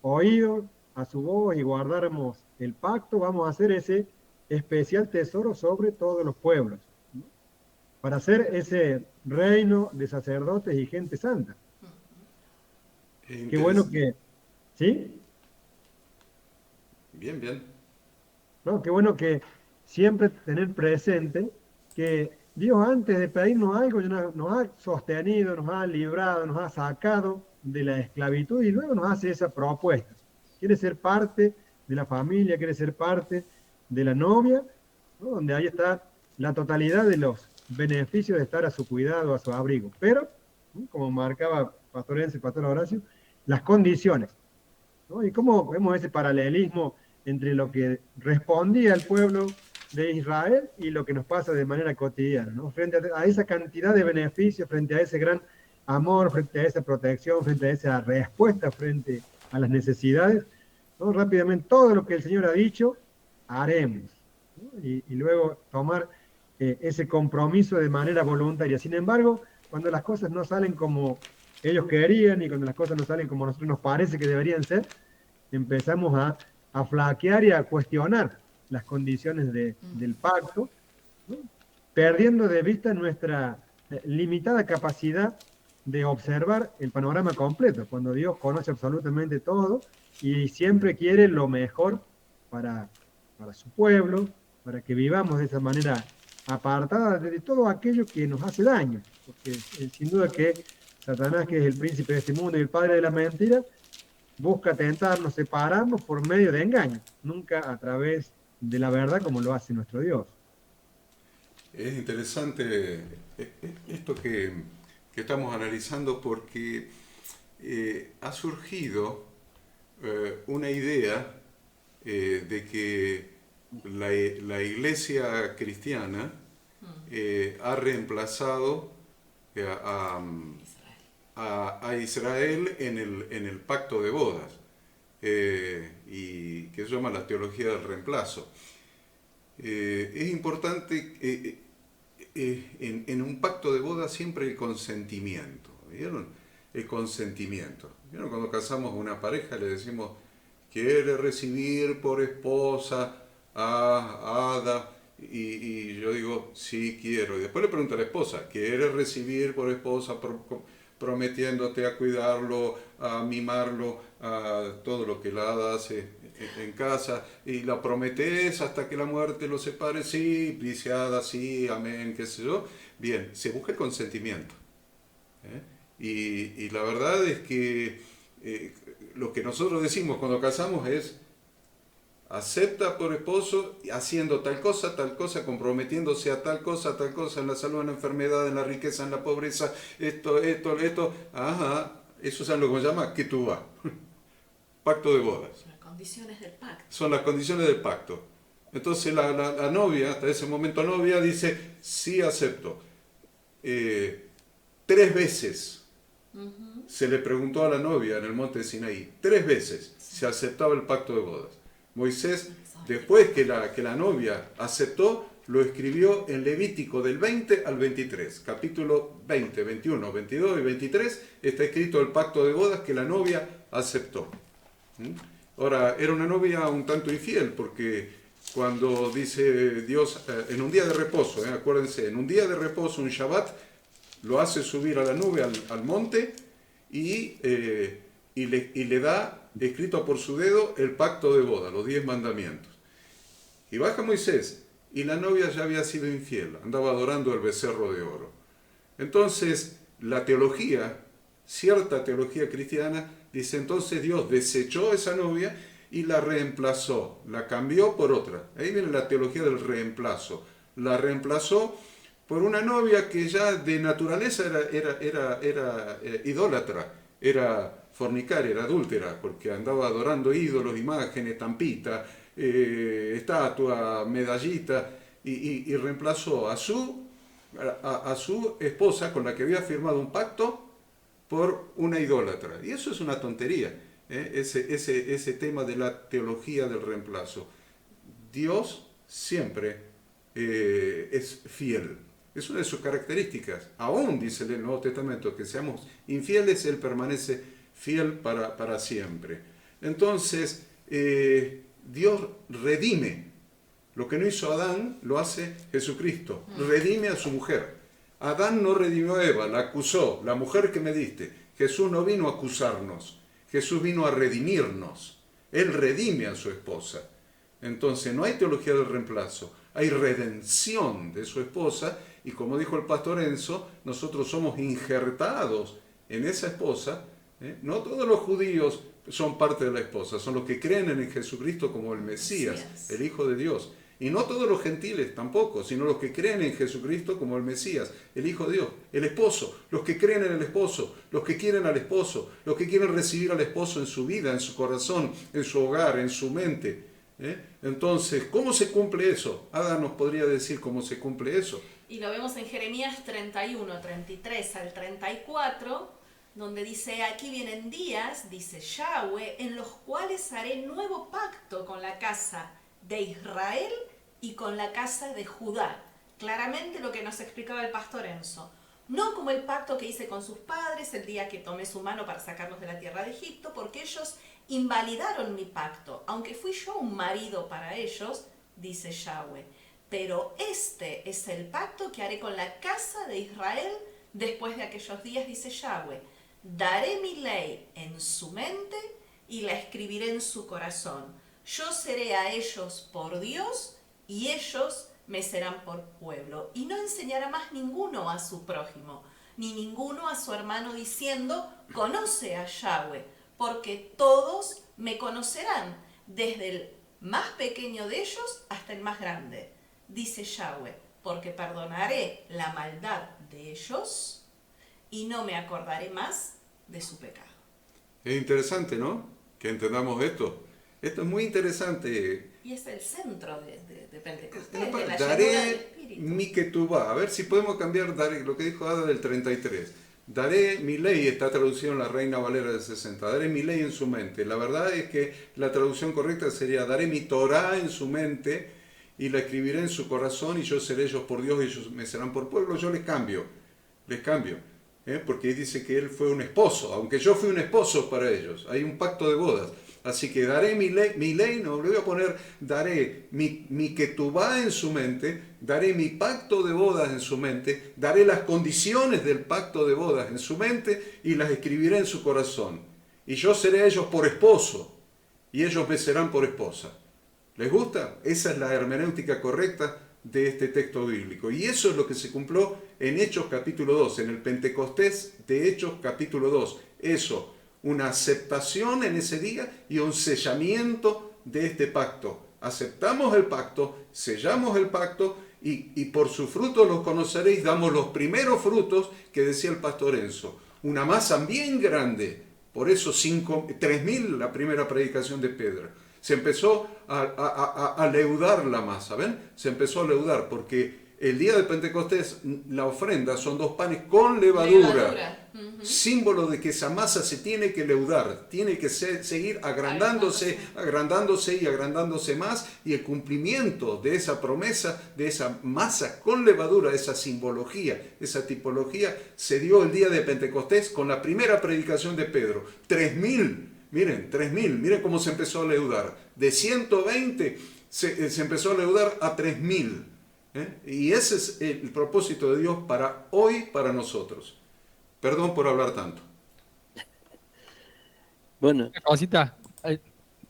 Speaker 3: oído a su voz y guardáramos el pacto, vamos a hacer ese especial tesoro sobre todos los pueblos, ¿no? Para hacer ese reino de sacerdotes y gente santa. Qué bueno que, ¿sí?
Speaker 4: Bien, bien.
Speaker 3: ¿No? Qué bueno que siempre tener presente que Dios antes de pedirnos algo ya nos ha sostenido, nos ha librado, nos ha sacado de la esclavitud y luego nos hace esa propuesta. Quiere ser parte de la familia, quiere ser parte de la novia, ¿no? Donde ahí está la totalidad de los beneficios de estar a su cuidado, a su abrigo. Pero, ¿no? Como marcaba Pastor Enzo y Pastor Horacio, las condiciones, ¿no? Y cómo vemos ese paralelismo entre lo que respondía el pueblo de Israel y lo que nos pasa de manera cotidiana, ¿no? Frente a esa cantidad de beneficios, frente a ese gran amor, frente a esa protección, frente a esa respuesta frente a las necesidades, ¿no? Rápidamente todo lo que el Señor ha dicho, haremos, ¿no? Y luego tomar ese compromiso de manera voluntaria. Sin embargo, cuando las cosas no salen como ellos querían y cuando las cosas no salen como a nosotros nos parece que deberían ser, empezamos a flaquear y a cuestionar las condiciones del pacto, ¿no? Perdiendo de vista nuestra limitada capacidad de observar el panorama completo, cuando Dios conoce absolutamente todo y siempre quiere lo mejor para su pueblo, para que vivamos de esa manera apartada de todo aquello que nos hace daño, porque sin duda que Satanás, que es el príncipe de este mundo y el padre de la mentira, busca tentarnos, separarnos por medio de engaño, nunca a través de la verdad como lo hace nuestro Dios.
Speaker 4: Es interesante esto que estamos analizando porque ha surgido una idea de que la iglesia cristiana ha reemplazado a Israel en el pacto de bodas, y que se llama la teología del reemplazo. Es importante en un pacto de bodas siempre el consentimiento. ¿Vieron? El consentimiento. ¿Vieron? Cuando casamos a una pareja le decimos, ¿quiere recibir por esposa a Ada? Y yo digo, sí quiero. Y después le pregunto a la esposa, ¿quiere recibir por esposa prometiéndote a cuidarlo, a mimarlo, a todo lo que la Ada hace en casa? Y la prometes hasta que la muerte lo separe. Sí, dice Ada, sí, amén, qué sé yo. Bien, se busca el consentimiento. Y la verdad es que lo que nosotros decimos cuando casamos es, acepta por esposo haciendo tal cosa, comprometiéndose a tal cosa, en la salud, en la enfermedad, en la riqueza, en la pobreza, esto, ajá, eso es lo que se llama ketubá, pacto de bodas.
Speaker 5: Las condiciones del pacto.
Speaker 4: Son las condiciones del pacto. Entonces la novia, hasta ese momento novia, dice, sí acepto. 3 veces se le preguntó a la novia en el monte de Sinaí, 3 veces se aceptaba el pacto de bodas. Moisés, después que la novia aceptó, lo escribió en Levítico del 20 al 23. Capítulo 20, 21, 22 y 23 está escrito el pacto de bodas que la novia aceptó. Ahora, era una novia un tanto infiel porque cuando dice Dios, en un día de reposo, acuérdense, en un día de reposo, un Shabbat, lo hace subir a la nube al monte y le da escrito por su dedo el pacto de boda, los 10 mandamientos. Y baja Moisés, y la novia ya había sido infiel, andaba adorando el becerro de oro. Entonces, la teología, cierta teología cristiana, dice entonces Dios desechó a esa novia y la reemplazó, la cambió por otra. Ahí viene la teología del reemplazo. La reemplazó por una novia que ya de naturaleza era idólatra, era fornicaria, era adúltera, porque andaba adorando ídolos, imágenes, tampita, estatua, medallita, y reemplazó a su a su esposa con la que había firmado un pacto por una idólatra. Y eso es una tontería, ese tema de la teología del reemplazo. Dios siempre es fiel. Es una de sus características. Aún dice el Nuevo Testamento que seamos infieles, Él permanece fiel para siempre. Entonces, Dios redime. Lo que no hizo Adán, lo hace Jesucristo. Redime a su mujer. Adán no redimió a Eva, la acusó. La mujer que me diste. Jesús no vino a acusarnos. Jesús vino a redimirnos. Él redime a su esposa. Entonces, no hay teología del reemplazo. Hay redención de su esposa. Y como dijo el pastor Enzo, nosotros somos injertados en esa esposa. No todos los judíos son parte de la esposa, son los que creen en Jesucristo como el Mesías, el Hijo de Dios. Y no todos los gentiles tampoco, sino los que creen en Jesucristo como el Mesías, el Hijo de Dios, el esposo, los que creen en el esposo, los que quieren al esposo, los que quieren recibir al esposo en su vida, en su corazón, en su hogar, en su mente. Entonces, ¿cómo se cumple eso? Ada nos podría decir cómo se cumple eso.
Speaker 5: Y lo vemos en Jeremías 31, 33 al 34, donde dice, aquí vienen días, dice Yahweh, en los cuales haré nuevo pacto con la casa de Israel y con la casa de Judá. Claramente lo que nos explicaba el pastor Enzo. No como el pacto que hice con sus padres el día que tomé su mano para sacarlos de la tierra de Egipto, porque ellos invalidaron mi pacto, aunque fui yo un marido para ellos, dice Yahweh. Pero este es el pacto que haré con la casa de Israel después de aquellos días, dice Yahweh. Daré mi ley en su mente y la escribiré en su corazón. Yo seré a ellos por Dios y ellos me serán por pueblo. Y no enseñará más ninguno a su prójimo, ni ninguno a su hermano diciendo, conoce a Yahweh, porque todos me conocerán, desde el más pequeño de ellos hasta el más grande. Dice Yahweh, porque perdonaré la maldad de ellos y no me acordaré más de su pecado.
Speaker 4: Es interesante, ¿no? Que entendamos esto. Esto es muy interesante.
Speaker 5: Y es el centro de Pentecostés, de la llenura del
Speaker 4: Daré
Speaker 5: Espíritu.
Speaker 4: mi ketubá. A ver si podemos cambiar daré, lo que dijo Ada del 33. Daré mi ley, está traducido en la Reina Valera del 60. Daré mi ley en su mente. La verdad es que la traducción correcta sería, daré mi Torá en su mente y la escribiré en su corazón y yo seré ellos por Dios y ellos me serán por pueblo. Yo les cambio. Porque dice que él fue un esposo, aunque yo fui un esposo para ellos. Hay un pacto de bodas. Así que daré mi ley, no, le voy a poner, daré mi ketubá en su mente, daré mi pacto de bodas en su mente, daré las condiciones del pacto de bodas en su mente y las escribiré en su corazón. Y yo seré a ellos por esposo y ellos me serán por esposa. ¿Les gusta? Esa es la hermenéutica correcta de este texto bíblico. Y eso es lo que se cumplió en Hechos capítulo 2, en el Pentecostés de Hechos capítulo 2. Eso, una aceptación en ese día y un sellamiento de este pacto. Aceptamos el pacto, sellamos el pacto y por sus frutos los conoceréis. Damos los primeros frutos que decía el pastor Enzo. Una masa bien grande, por eso 3.000 la primera predicación de Pedro. Se empezó a leudar la masa, ¿ven? Se empezó a leudar porque el día de Pentecostés la ofrenda son 2 panes con levadura. Símbolo de que esa masa se tiene que leudar, tiene que seguir agrandándose y agrandándose más, y el cumplimiento de esa promesa, de esa masa con levadura, esa simbología, esa tipología, se dio el día de Pentecostés con la primera predicación de Pedro. 3.000. Miren, 3.000, miren cómo se empezó a leudar. De 120 se empezó a leudar a 3.000. Y ese es el propósito de Dios para hoy, para nosotros. Perdón por hablar tanto.
Speaker 1: Bueno,
Speaker 2: Una cosita,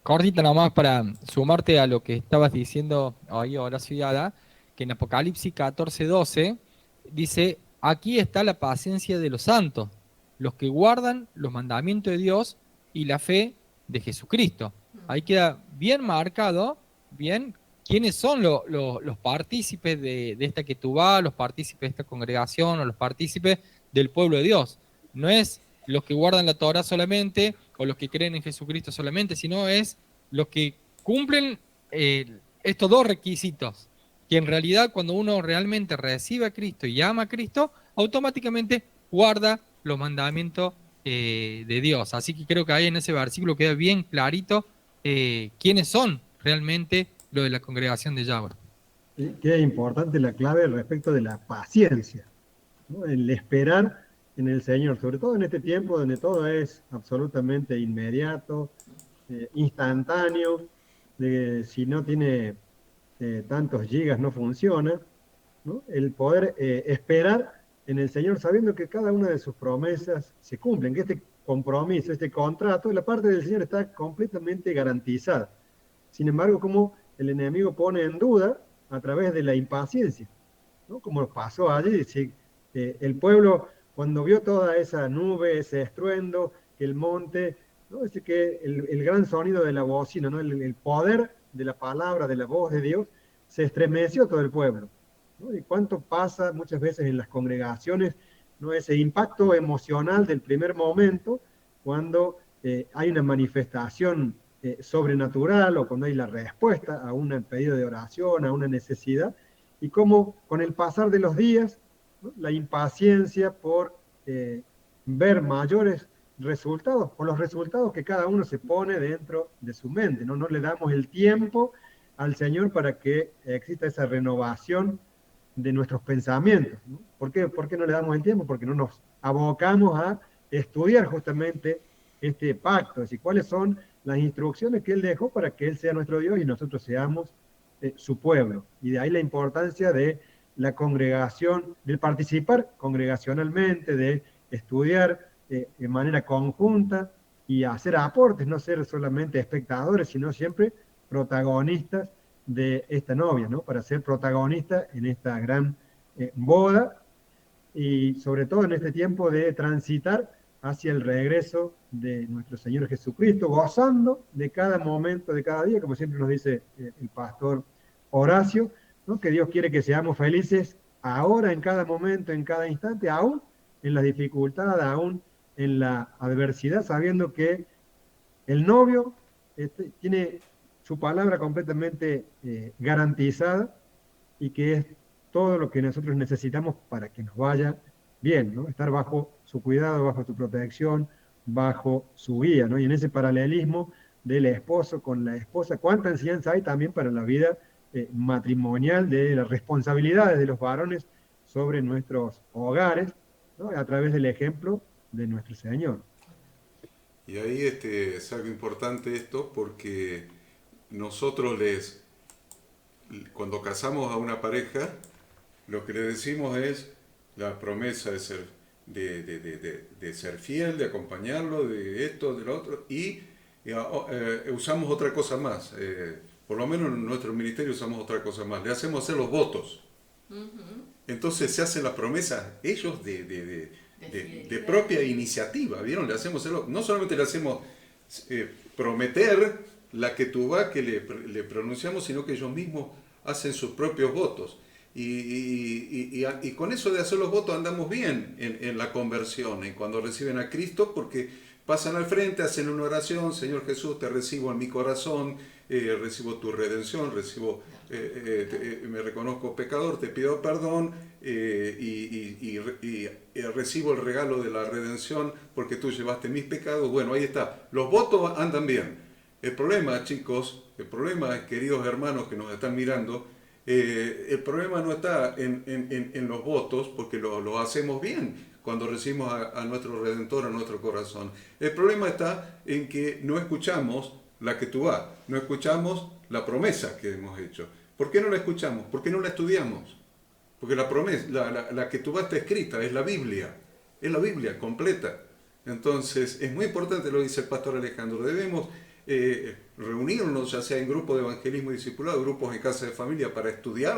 Speaker 2: cortita nomás para sumarte a lo que estabas diciendo hoy, Horacio y Ada, que en Apocalipsis 14:12 dice, aquí está la paciencia de los santos, los que guardan los mandamientos de Dios y la fe de Jesucristo. Ahí queda bien marcado, bien, quiénes son los partícipes de esta ketubá, los partícipes de esta congregación o los partícipes del pueblo de Dios. No es los que guardan la Torah solamente o los que creen en Jesucristo solamente, sino es los que cumplen estos 2 requisitos, que en realidad cuando uno realmente recibe a Cristo y ama a Cristo, automáticamente guarda los mandamientos de Dios. Así que creo que ahí en ese versículo queda bien clarito quiénes son realmente lo de la congregación de Yahweh.
Speaker 3: Sí, qué importante la clave respecto de la paciencia, ¿no? El esperar en el Señor, sobre todo en este tiempo donde todo es absolutamente inmediato, instantáneo, si no tiene tantos gigas no funciona, ¿no? El poder esperar en el Señor sabiendo que cada una de sus promesas se cumplen, que este compromiso, este contrato, la parte del Señor está completamente garantizada. Sin embargo, como el enemigo pone en duda a través de la impaciencia, ¿no? Como pasó allí, el pueblo cuando vio toda esa nube, ese estruendo, que el monte, ¿no? Que el gran sonido de la bocina, ¿no? El poder de la palabra, de la voz de Dios, se estremeció todo el pueblo, ¿no? Y cuánto pasa muchas veces en las congregaciones, ¿no? Ese impacto emocional del primer momento, cuando hay una manifestación sobrenatural o cuando hay la respuesta a un pedido de oración, a una necesidad, y cómo con el pasar de los días, ¿no? La impaciencia por ver mayores resultados o los resultados que cada uno se pone dentro de su mente, ¿no? No le damos el tiempo al Señor para que exista esa renovación de nuestros pensamientos, ¿no? ¿Por qué no le damos el tiempo? Porque no nos abocamos a estudiar justamente este pacto, es decir, cuáles son las instrucciones que Él dejó para que Él sea nuestro Dios y nosotros seamos su pueblo. Y de ahí la importancia de la congregación, del participar congregacionalmente, de estudiar de manera conjunta y hacer aportes, no ser solamente espectadores, sino siempre protagonistas de esta novia, ¿no? Para ser protagonistas en esta gran boda y sobre todo en este tiempo de transitar hacia el regreso de nuestro Señor Jesucristo, gozando de cada momento, de cada día, como siempre nos dice el pastor Horacio, ¿no? Que Dios quiere que seamos felices ahora, en cada momento, en cada instante, aún en la dificultad, aún en la adversidad, sabiendo que el novio tiene su palabra completamente garantizada y que es todo lo que nosotros necesitamos para que nos vaya bien, ¿no? Estar bajo su cuidado, bajo su protección, bajo su guía, ¿no? Y en ese paralelismo del esposo con la esposa, ¿cuánta enseñanza hay también para la vida matrimonial, de las responsabilidades de los varones sobre nuestros hogares, ¿no? A través del ejemplo de nuestro Señor?
Speaker 4: Y ahí es algo importante esto porque nosotros cuando casamos a una pareja, lo que le decimos es la promesa de ser fiel, de acompañarlo, de esto, de lo otro, y usamos otra cosa más. Por lo menos en nuestro ministerio usamos otra cosa más. Le hacemos hacer los votos. Entonces se hace la promesa, ellos de propia iniciativa, ¿vieron? Le hacemos hacerlo, no solamente le hacemos prometer la que le pronunciamos, sino que ellos mismos hacen sus propios votos. Y con eso de hacer los votos andamos bien en la conversión, en cuando reciben a Cristo, porque pasan al frente, hacen una oración: Señor Jesús, te recibo en mi corazón, recibo tu redención, me reconozco pecador, te pido perdón y recibo el regalo de la redención porque tú llevaste mis pecados. Bueno, ahí está, los votos andan bien. El problema, chicos, queridos hermanos que nos están mirando, el problema no está en los votos, porque lo hacemos bien cuando recibimos a nuestro Redentor, a nuestro corazón. El problema está en que no escuchamos la que tú vas, no escuchamos la promesa que hemos hecho. ¿Por qué no la escuchamos? ¿Por qué no la estudiamos? Porque la promesa, la que tú vas está escrita, es la Biblia completa. Entonces es muy importante lo que dice el pastor Alejandro. Debemos reunirnos, ya sea en grupos de evangelismo y discipulado, grupos en casa de familia, para estudiar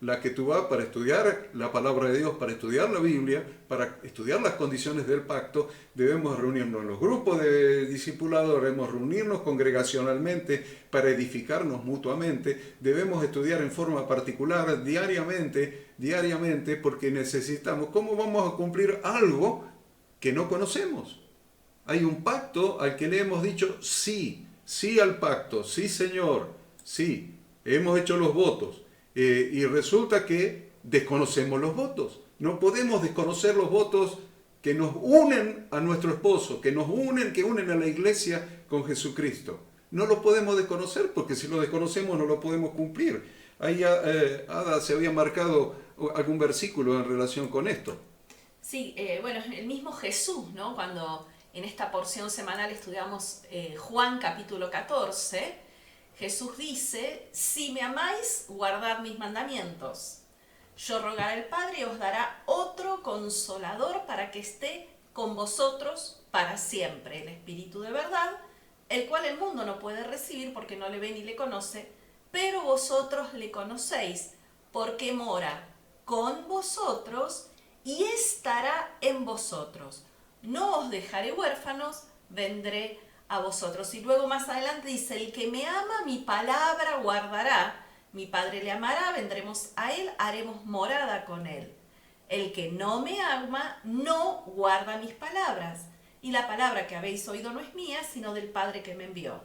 Speaker 4: la que tú vas, para estudiar la palabra de Dios, para estudiar la Biblia, para estudiar las condiciones del pacto. Debemos reunirnos en los grupos de discipulado, debemos reunirnos congregacionalmente para edificarnos mutuamente. Debemos estudiar en forma particular, diariamente, porque necesitamos. ¿Cómo vamos a cumplir algo que no conocemos? Hay un pacto al que le hemos dicho sí al pacto, sí Señor, sí, hemos hecho los votos. Y resulta que desconocemos los votos. No podemos desconocer los votos que nos unen a nuestro esposo, que unen a la iglesia con Jesucristo. No lo podemos desconocer, porque si lo desconocemos no lo podemos cumplir. Ahí Ada se había marcado algún versículo en relación con esto.
Speaker 5: Sí, bueno, el mismo Jesús, ¿no? Cuando en esta porción semanal estudiamos Juan capítulo 14, Jesús dice: si me amáis, guardad mis mandamientos. Yo rogaré al Padre y os dará otro consolador para que esté con vosotros para siempre, el Espíritu de verdad, el cual el mundo no puede recibir porque no le ve ni le conoce, pero vosotros le conocéis, porque mora con vosotros y estará en vosotros. No os dejaré huérfanos, vendré a vosotros. Y luego más adelante dice: el que me ama, mi palabra guardará. Mi Padre le amará, vendremos a él, haremos morada con él. El que no me ama, no guarda mis palabras. Y la palabra que habéis oído no es mía, sino del Padre que me envió.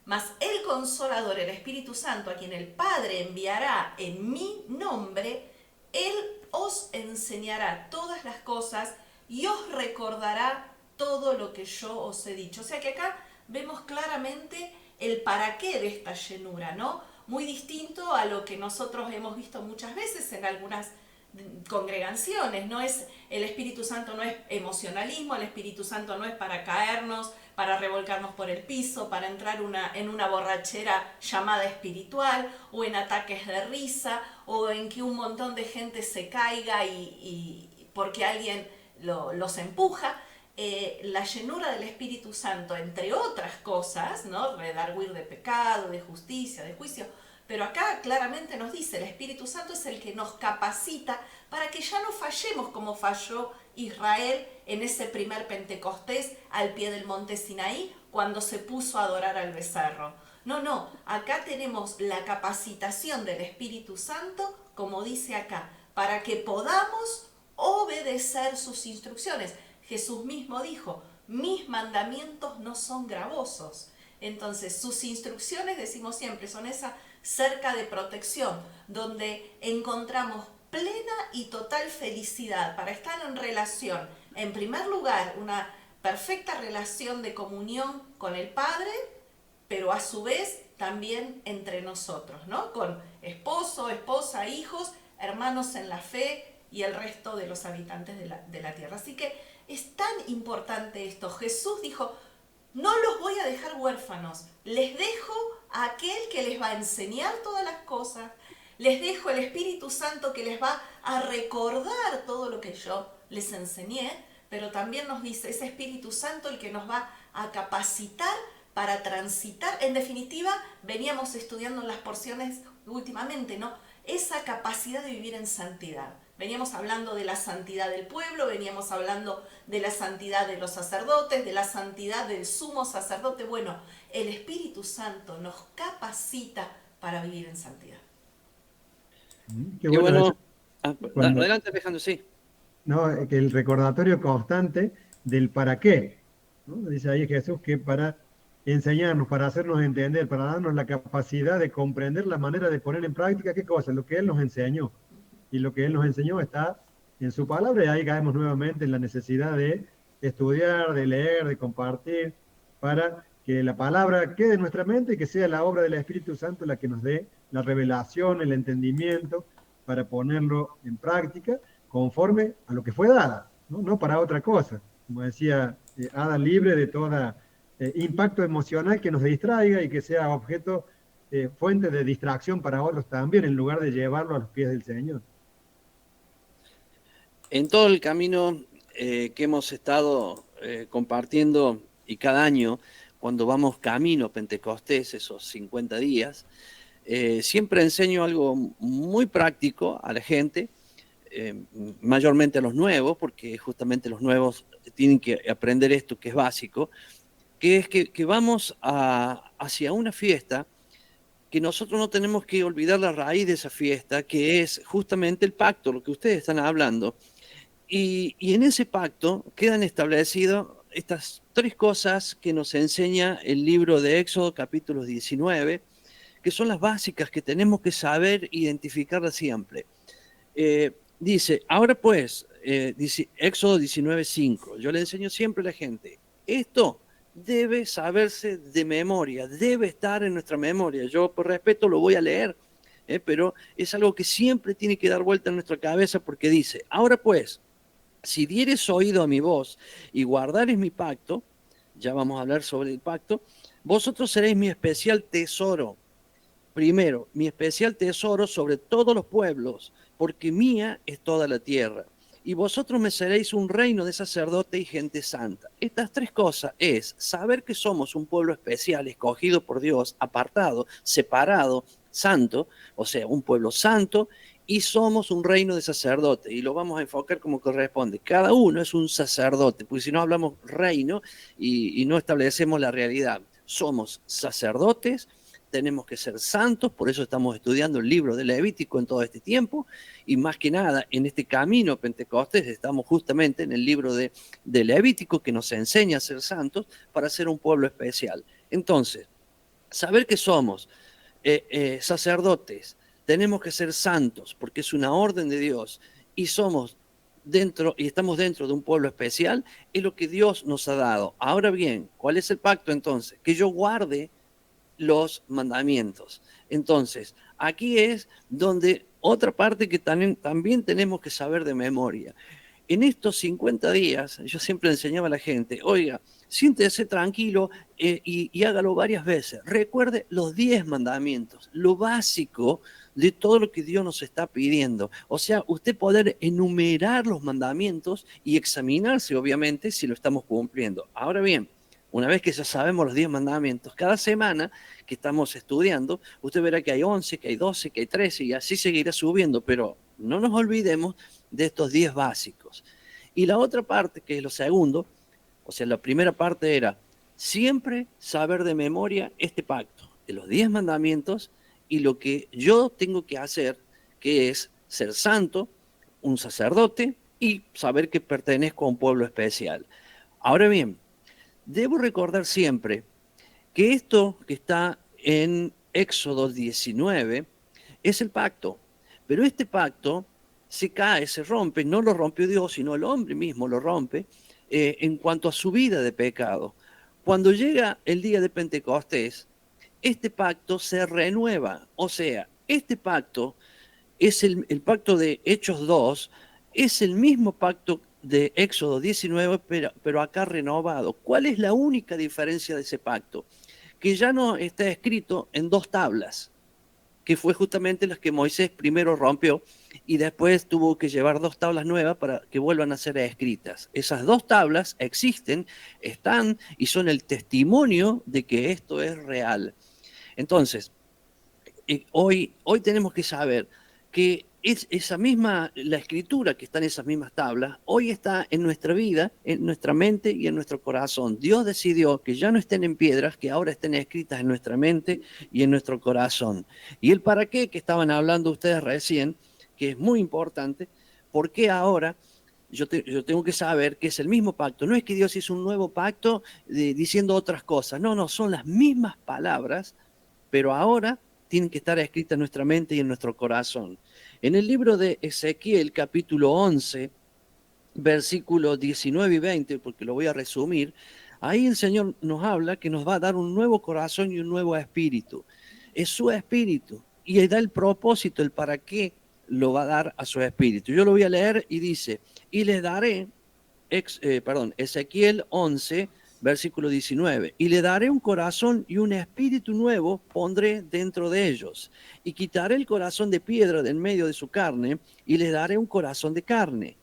Speaker 5: Mas el Consolador, el Espíritu Santo, a quien el Padre enviará en mi nombre, él os enseñará todas las cosas y os recordará todo lo que yo os he dicho. O sea que acá vemos claramente el para qué de esta llenura, ¿no? Muy distinto a lo que nosotros hemos visto muchas veces en algunas congregaciones. No es, el Espíritu Santo no es emocionalismo, el Espíritu Santo no es para caernos, para revolcarnos por el piso, para entrar en una borrachera llamada espiritual, o en ataques de risa, o en que un montón de gente se caiga y porque alguien los empuja. La llenura del Espíritu Santo, entre otras cosas, ¿no? Redarguir de pecado, de justicia, de juicio, pero acá claramente nos dice: el Espíritu Santo es el que nos capacita para que ya no fallemos como falló Israel en ese primer Pentecostés al pie del monte Sinaí, cuando se puso a adorar al becerro. No, acá tenemos la capacitación del Espíritu Santo, como dice acá, para que podamos obedecer sus instrucciones. Jesús mismo dijo: mis mandamientos no son gravosos. Entonces, sus instrucciones, decimos siempre, son esa cerca de protección, donde encontramos plena y total felicidad para estar en relación. En primer lugar, una perfecta relación de comunión con el Padre, pero a su vez también entre nosotros, ¿no? Con esposo, esposa, hijos, hermanos en la fe y el resto de los habitantes de la tierra. Así que es tan importante esto. Jesús dijo: no los voy a dejar huérfanos, les dejo a aquel que les va a enseñar todas las cosas, les dejo el Espíritu Santo que les va a recordar todo lo que yo les enseñé, pero también nos dice ese Espíritu Santo el que nos va a capacitar para transitar. En definitiva, veníamos estudiando en las porciones últimamente, ¿no? Esa capacidad de vivir en santidad. Veníamos hablando de la santidad del pueblo, veníamos hablando de la santidad de los sacerdotes, de la santidad del sumo sacerdote. Bueno, el Espíritu Santo nos capacita para vivir en santidad.
Speaker 3: Qué bueno. Cuando,
Speaker 1: adelante, Alejandro, sí.
Speaker 3: No, que el recordatorio constante del para qué, ¿no? Dice ahí Jesús que para enseñarnos, para hacernos entender, para darnos la capacidad de comprender la manera de poner en práctica qué cosa, lo que Él nos enseñó. Y lo que Él nos enseñó está en su palabra, y ahí caemos nuevamente en la necesidad de estudiar, de leer, de compartir, para que la palabra quede en nuestra mente y que sea la obra del Espíritu Santo la que nos dé la revelación, el entendimiento, para ponerlo en práctica conforme a lo que fue dada, no para otra cosa. Como decía Ada, libre de todo impacto emocional que nos distraiga y que sea objeto, fuente de distracción para otros también, en lugar de llevarlo a los pies del Señor.
Speaker 1: En todo el camino que hemos estado compartiendo, y cada año, cuando vamos camino a Pentecostés, esos 50 días, siempre enseño algo muy práctico a la gente, mayormente a los nuevos, porque justamente los nuevos tienen que aprender esto que es básico, que es que vamos hacia una fiesta que nosotros no tenemos que olvidar la raíz de esa fiesta, que es justamente el pacto, lo que ustedes están hablando. Y en ese pacto quedan establecidas estas tres cosas que nos enseña el libro de Éxodo, capítulo 19, que son las básicas que tenemos que saber identificarlas siempre. Dice, ahora pues, dice Éxodo 19:5, yo le enseño siempre a la gente, esto debe saberse de memoria, debe estar en nuestra memoria. Yo por respeto lo voy a leer, pero es algo que siempre tiene que dar vuelta en nuestra cabeza porque dice, ahora pues, si dieres oído a mi voz y guardares mi pacto, ya vamos a hablar sobre el pacto, vosotros seréis mi especial tesoro. Primero, mi especial tesoro sobre todos los pueblos, porque mía es toda la tierra. Y vosotros me seréis un reino de sacerdote y gente santa. Estas tres cosas es saber que somos un pueblo especial, escogido por Dios, apartado, separado, santo, o sea, un pueblo santo, y somos un reino de sacerdote. Y lo vamos a enfocar como corresponde. Cada uno es un sacerdote, porque si no hablamos reino y no establecemos la realidad. Somos sacerdotes, tenemos que ser santos, por eso estamos estudiando el libro de Levítico en todo este tiempo, y más que nada en este camino Pentecostés estamos justamente en el libro de Levítico que nos enseña a ser santos para ser un pueblo especial. Entonces, saber que somos sacerdotes, tenemos que ser santos porque es una orden de Dios y somos dentro y estamos dentro de un pueblo especial, es lo que Dios nos ha dado. Ahora bien, ¿cuál es el pacto entonces? Que yo guarde los mandamientos. Entonces, aquí es donde otra parte que también tenemos que saber de memoria. En estos 50 días, yo siempre enseñaba a la gente, oiga, siéntese tranquilo y hágalo varias veces. Recuerde los 10 mandamientos, lo básico de todo lo que Dios nos está pidiendo. O sea, usted poder enumerar los mandamientos y examinarse, obviamente, si lo estamos cumpliendo. Ahora bien, una vez que ya sabemos los 10 mandamientos, cada semana que estamos estudiando, usted verá que hay 11, que hay 12, que hay 13 y así seguirá subiendo, pero no nos olvidemos de estos 10 básicos. Y la otra parte, que es lo segundo, o sea, la primera parte era siempre saber de memoria este pacto, de los 10 mandamientos y lo que yo tengo que hacer, que es ser santo, un sacerdote y saber que pertenezco a un pueblo especial. Ahora bien, debo recordar siempre que esto que está en Éxodo 19 es el pacto, pero este pacto se cae, se rompe, no lo rompió Dios, sino el hombre mismo lo rompe en cuanto a su vida de pecado. Cuando llega el día de Pentecostés, este pacto se renueva, o sea, este pacto es el pacto de Hechos 2, es el mismo pacto de Éxodo 19, pero acá renovado. ¿Cuál es la única diferencia de ese pacto? Que ya no está escrito en 2 tablas, que fue justamente las que Moisés primero rompió y después tuvo que llevar 2 tablas nuevas para que vuelvan a ser escritas. Esas 2 tablas existen, están y son el testimonio de que esto es real. Entonces, hoy tenemos que saber que es esa misma, la escritura que está en esas mismas tablas, hoy está en nuestra vida, en nuestra mente y en nuestro corazón. Dios decidió que ya no estén en piedras, que ahora estén escritas en nuestra mente y en nuestro corazón. Y el para qué que estaban hablando ustedes recién, que es muy importante, ¿por qué ahora yo tengo que saber que es el mismo pacto? No es que Dios hizo un nuevo pacto diciendo otras cosas, no, son las mismas palabras, pero ahora tienen que estar escritas en nuestra mente y en nuestro corazón. En el libro de Ezequiel, capítulo 11, versículos 19 y 20, porque lo voy a resumir, ahí el Señor nos habla que nos va a dar un nuevo corazón y un nuevo espíritu. Es su espíritu y da el propósito, el para qué lo va a dar a su espíritu. Yo lo voy a leer y dice, y les daré, Ezequiel 11, versículo 19, y le daré un corazón y un espíritu nuevo pondré dentro de ellos, y quitaré el corazón de piedra de en medio de su carne, y les daré un corazón de carne.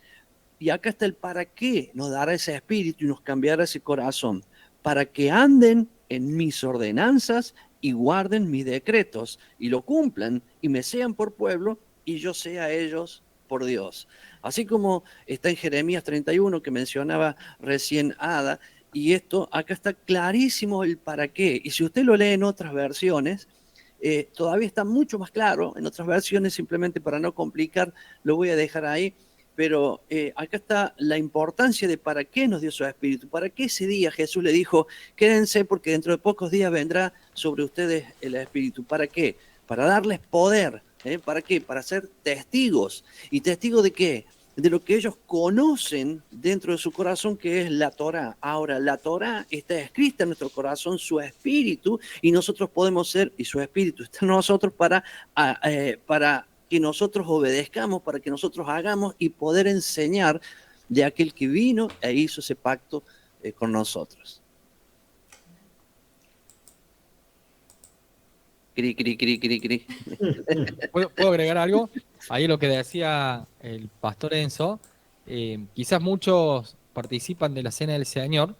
Speaker 1: Y acá está el para qué nos dará ese espíritu y nos cambiará ese corazón, para que anden en mis ordenanzas y guarden mis decretos, y lo cumplan, y me sean por pueblo, y yo sea ellos por Dios. Así como está en Jeremías 31, que mencionaba recién Ada, y esto acá está clarísimo el para qué. Y si usted lo lee en otras versiones, todavía está mucho más claro. En otras versiones, simplemente para no complicar, lo voy a dejar ahí. pero acá está la importancia de para qué nos dio su Espíritu, para qué ese día Jesús le dijo, quédense porque dentro de pocos días vendrá sobre ustedes el Espíritu. ¿Para qué? Para darles poder. ¿Para qué? Para ser testigos. ¿Y testigos de qué? De lo que ellos conocen dentro de su corazón, que es la Torá. Ahora, la Torá está escrita en nuestro corazón, su espíritu, y nosotros podemos ser, y su espíritu está en nosotros para que nosotros obedezcamos, para que nosotros hagamos y poder enseñar de aquel que vino e hizo ese pacto con nosotros. Cri, cri, cri, cri, cri.
Speaker 2: ¿Puedo agregar algo? Ahí lo que decía el pastor Enzo, quizás muchos participan de la cena del Señor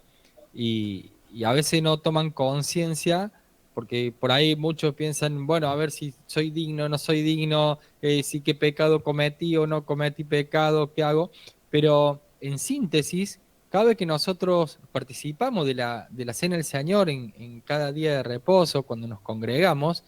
Speaker 2: y a veces no toman conciencia, porque por ahí muchos piensan, bueno, a ver si soy digno o no soy digno, si qué pecado cometí o no cometí pecado, qué hago. Pero en síntesis, cada vez que nosotros participamos de la cena del Señor en cada día de reposo, cuando nos congregamos,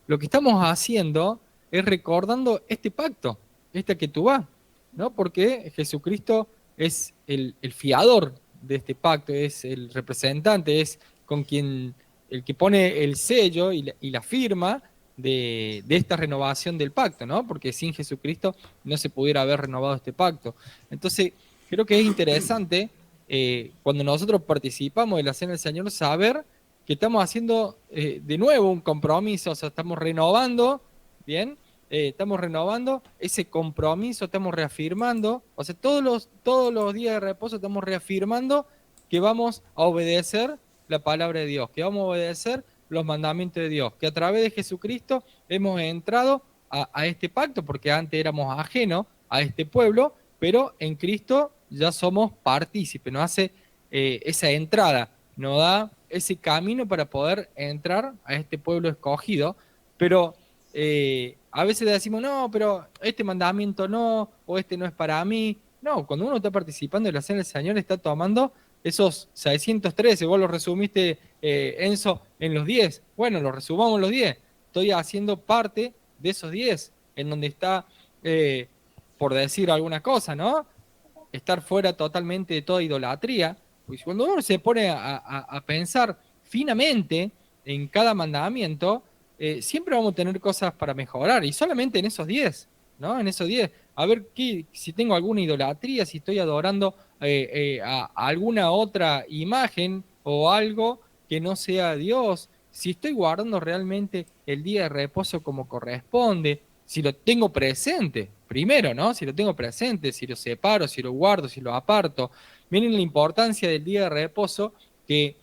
Speaker 2: lo que estamos haciendo es recordando este pacto, esta que tú vas, ¿no? Porque Jesucristo es el fiador de este pacto, es el representante, es con quien el que pone el sello y la firma de esta renovación del pacto, ¿no? Porque sin Jesucristo no se pudiera haber renovado este pacto. Entonces, creo que es interesante cuando nosotros participamos de la cena del Señor saber que estamos haciendo de nuevo un compromiso, o sea, estamos renovando, ¿bien? Estamos renovando ese compromiso, estamos reafirmando, o sea, todos los días de reposo estamos reafirmando que vamos a obedecer la palabra de Dios, que vamos a obedecer los mandamientos de Dios, que a través de Jesucristo hemos entrado a este pacto, porque antes éramos ajenos a este pueblo, pero en Cristo ya somos partícipes, nos hace esa entrada, nos da ese camino para poder entrar a este pueblo escogido, pero a veces decimos, no, pero este mandamiento no, o este no es para mí. No, cuando uno está participando de la cena del Señor, está tomando esos 613, vos lo resumiste, Enzo, en los 10. Bueno, lo resumamos en los 10. Estoy haciendo parte de esos 10, en donde está, por decir alguna cosa, ¿no? Estar fuera totalmente de toda idolatría. Pues cuando uno se pone a pensar finamente en cada mandamiento, siempre vamos a tener cosas para mejorar, y solamente en esos 10, ¿no? En esos 10. A ver si tengo alguna idolatría, si estoy adorando a alguna otra imagen o algo que no sea Dios, si estoy guardando realmente el día de reposo como corresponde, si lo tengo presente, primero, ¿no? Si lo tengo presente, si lo separo, si lo guardo, si lo aparto. Miren la importancia del día de reposo, que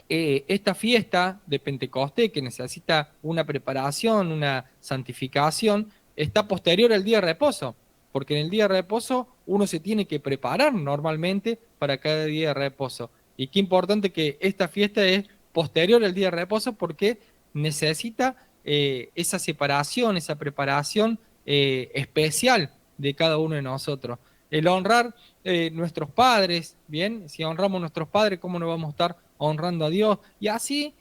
Speaker 2: esta fiesta de Pentecostés, que necesita una preparación, una santificación, está posterior al día de reposo, porque en el día de reposo uno se tiene que preparar normalmente para cada día de reposo. Y qué importante que esta fiesta es posterior al día de reposo, porque necesita esa separación, esa preparación especial de cada uno de nosotros. El honrar nuestros padres, bien, si honramos a nuestros padres, ¿cómo no vamos a estar honrando a Dios? Y así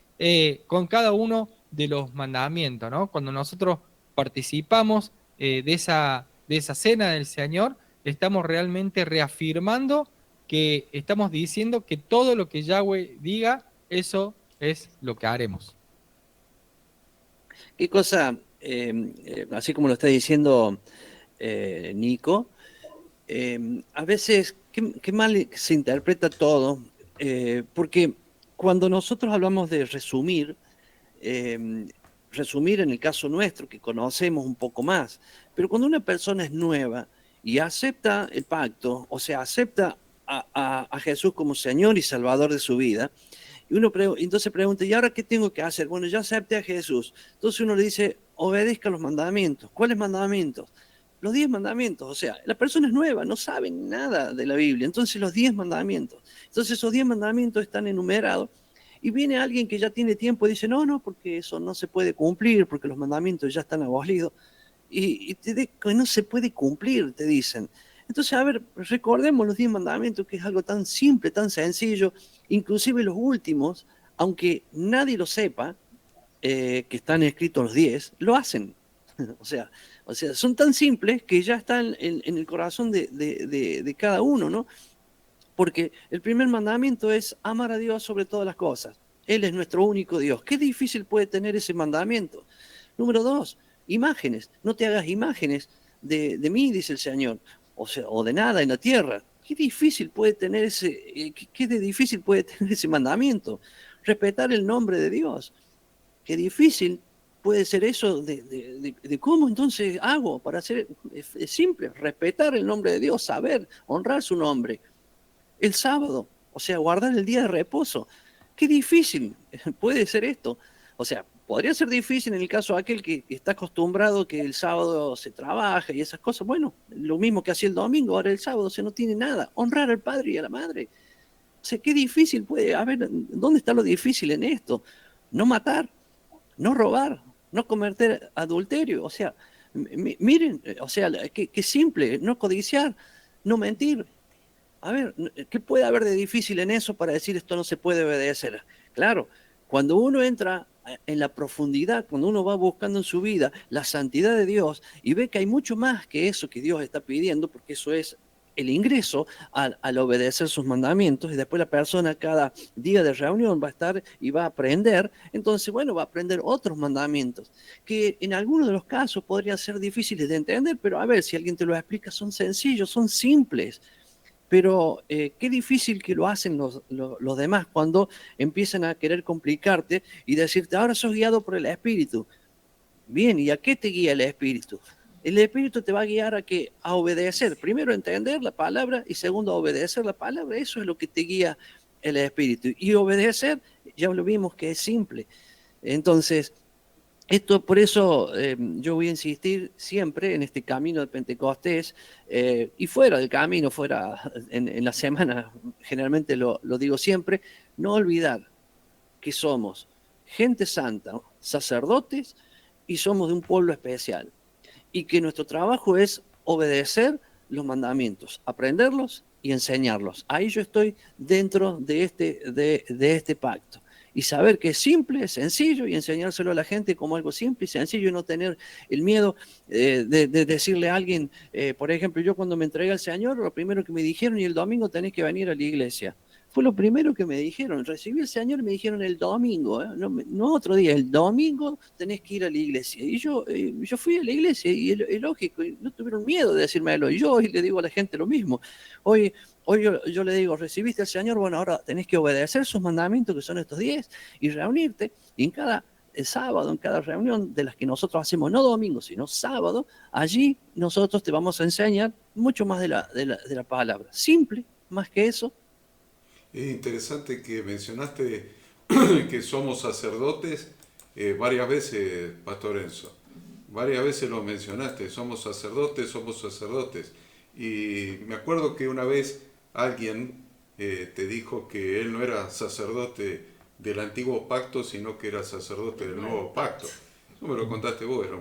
Speaker 2: con cada uno de los mandamientos, ¿no? Cuando nosotros participamos de esa cena del Señor, estamos realmente reafirmando que estamos diciendo que todo lo que Yahweh diga, eso es lo que haremos.
Speaker 1: Qué cosa, así como lo está diciendo Nico, a veces qué mal se interpreta todo, porque cuando nosotros hablamos de resumir en el caso nuestro, que conocemos un poco más, pero cuando una persona es nueva y acepta el pacto, o sea, acepta a Jesús como Señor y Salvador de su vida, y uno entonces pregunta, ¿y ahora qué tengo que hacer? Bueno, yo acepté a Jesús. Entonces uno le dice, obedezca los mandamientos. ¿Cuáles mandamientos? Los 10 mandamientos. O sea, la persona es nueva, no sabe nada de la Biblia. Entonces los 10 mandamientos. Entonces esos 10 mandamientos están enumerados. Y viene alguien que ya tiene tiempo y dice, no, porque eso no se puede cumplir, porque los mandamientos ya están abolidos. Y que no se puede cumplir, te dicen. Entonces, a ver, recordemos los 10 mandamientos, que es algo tan simple, tan sencillo, inclusive los últimos, aunque nadie lo sepa, que están escritos los 10, lo hacen. O sea, son tan simples que ya están en el corazón de cada uno, ¿no? Porque el primer mandamiento es amar a Dios sobre todas las cosas. Él es nuestro único Dios. Qué difícil puede tener ese mandamiento. Número 2, imágenes. No te hagas imágenes de mí, dice el Señor, o sea, o de nada en la tierra. Qué difícil puede tener qué de difícil puede tener ese mandamiento. Respetar el nombre de Dios. Qué difícil puede ser eso de cómo entonces hago para hacer. Es simple, respetar el nombre de Dios, saber, honrar su nombre. El sábado, o sea, guardar el día de reposo. Qué difícil puede ser esto. O sea, podría ser difícil en el caso de aquel que está acostumbrado que el sábado se trabaja y esas cosas. Bueno, lo mismo que hacía el domingo, ahora el sábado, o sea, no tiene nada. Honrar al padre y a la madre. O sea, qué difícil puede haber. ¿Dónde está lo difícil en esto? No matar, no robar, no cometer adulterio. O sea, miren, o sea, qué simple, no codiciar, no mentir. A ver, ¿qué puede haber de difícil en eso para decir esto no se puede obedecer? Claro, cuando uno entra en la profundidad, cuando uno va buscando en su vida la santidad de Dios y ve que hay mucho más que eso que Dios está pidiendo, porque eso es el ingreso al obedecer sus mandamientos, y después la persona cada día de reunión va a estar y va a aprender, entonces, bueno, va a aprender otros mandamientos, que en algunos de los casos podrían ser difíciles de entender, pero a ver, si alguien te lo explica, son sencillos, son simples. Pero qué difícil que lo hacen los demás cuando empiezan a querer complicarte y decirte, ahora sos guiado por el Espíritu. Bien, ¿y a qué te guía el Espíritu? El Espíritu te va a guiar a obedecer. Primero, a entender la palabra y segundo, a obedecer la palabra. Eso es lo que te guía el Espíritu. Y obedecer, ya lo vimos que es simple. Entonces, por eso yo voy a insistir siempre en este camino de Pentecostés y fuera del camino, fuera en la semana, generalmente lo digo siempre, no olvidar que somos gente santa, ¿no? Sacerdotes, y somos de un pueblo especial. Y que nuestro trabajo es obedecer los mandamientos, aprenderlos y enseñarlos. Ahí yo estoy dentro de este pacto. Y saber que es simple, sencillo, y enseñárselo a la gente como algo simple y sencillo, y no tener el miedo de decirle a alguien, por ejemplo, yo cuando me entregué al Señor, lo primero que me dijeron, y el domingo tenés que venir a la iglesia. Fue lo primero que me dijeron. Recibí al Señor y me dijeron el domingo, no otro día, el domingo tenés que ir a la iglesia. Y yo fui a la iglesia y es lógico, y no tuvieron miedo de decírmelo. Y yo hoy le digo a la gente lo mismo. Hoy yo le digo, recibiste al Señor, bueno, ahora tenés que obedecer sus mandamientos, que son estos 10, y reunirte. Y en cada sábado, en cada reunión de las que nosotros hacemos, no domingo, sino sábado, allí nosotros te vamos a enseñar mucho más de la palabra. Simple, más que eso.
Speaker 4: Es interesante que mencionaste que somos sacerdotes varias veces, Pastor Enzo. Varias veces lo mencionaste, somos sacerdotes. Y me acuerdo que una vez alguien te dijo que él no era sacerdote del antiguo pacto, sino que era sacerdote del nuevo pacto. Eso me lo contaste vos, era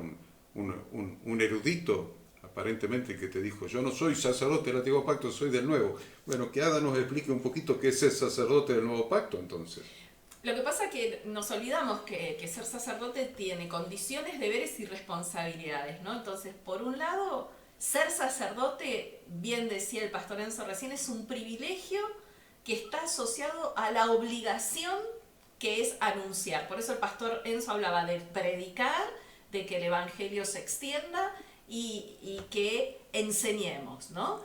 Speaker 4: un erudito aparentemente que te dijo, yo no soy sacerdote del antiguo pacto, soy del nuevo. Bueno, que Ada nos explique un poquito qué es ser sacerdote del nuevo pacto entonces.
Speaker 5: Lo que pasa es que nos olvidamos que ser sacerdote tiene condiciones, deberes y responsabilidades, ¿no? Entonces, por un lado, ser sacerdote, bien decía el pastor Enzo recién, es un privilegio que está asociado a la obligación que es anunciar. Por eso el pastor Enzo hablaba de predicar, de que el evangelio se extienda y que enseñemos, ¿no?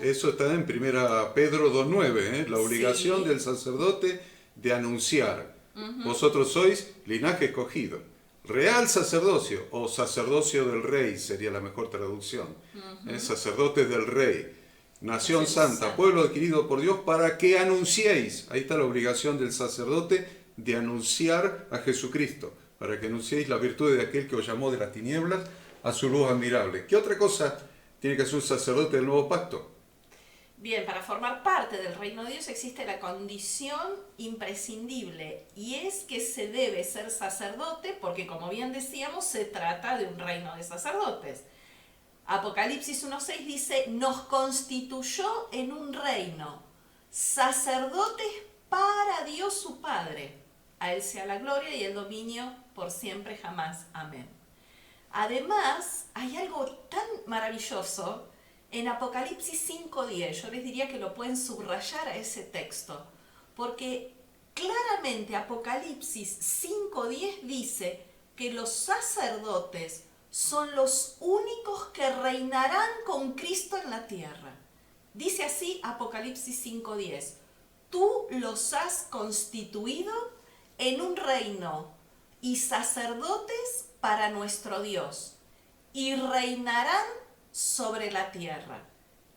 Speaker 4: Eso está en 1 Pedro 2.9, la obligación del sacerdote de anunciar. Vosotros sois linaje escogido, real sacerdocio o sacerdocio del rey sería la mejor traducción. Sacerdotes del rey, nación santa, pueblo adquirido por Dios para que anunciéis. Ahí está la obligación del sacerdote de anunciar a Jesucristo, para que anunciéis la virtud de aquel que os llamó de las tinieblas a su luz admirable. ¿Qué otra cosa tiene que hacer un sacerdote del nuevo pacto?
Speaker 5: Bien, para formar parte del reino de Dios existe la condición imprescindible, y es que se debe ser sacerdote porque, como bien decíamos, se trata de un reino de sacerdotes. Apocalipsis 1.6 dice, nos constituyó en un reino, sacerdotes para Dios su Padre. A Él sea la gloria y el dominio por siempre jamás. Amén. Además, hay algo tan maravilloso en Apocalipsis 5:10. Yo les diría que lo pueden subrayar a ese texto, porque claramente Apocalipsis 5:10 dice que los sacerdotes son los únicos que reinarán con Cristo en la tierra. Dice así Apocalipsis 5:10. Tú los has constituido en un reino y sacerdotes para nuestro Dios, y reinarán sobre la tierra.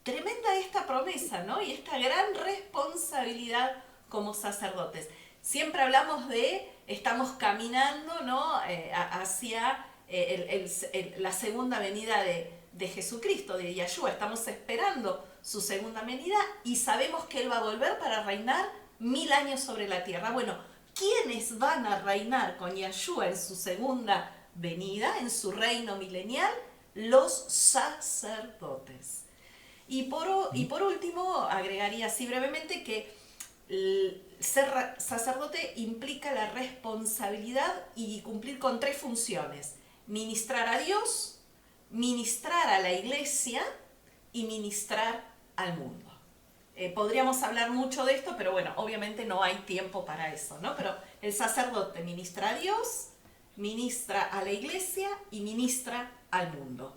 Speaker 5: Tremenda esta promesa, ¿no? Y esta gran responsabilidad como sacerdotes. Siempre hablamos de, estamos caminando, ¿no? Hacia la segunda venida de Jesucristo, de Yahshua. Estamos esperando su segunda venida y sabemos que Él va a volver para reinar 1000 años sobre la tierra. Bueno, ¿quiénes van a reinar con Yahshua en su segunda venida, en su reino milenial? Los sacerdotes. Y por último, agregaría así brevemente que ser sacerdote implica la responsabilidad y cumplir con 3 funciones: ministrar a Dios, ministrar a la iglesia y ministrar al mundo. Podríamos hablar mucho de esto, pero bueno, obviamente no hay tiempo para eso, ¿no? Pero el sacerdote ministra a Dios, ministra a la iglesia y ministra al mundo.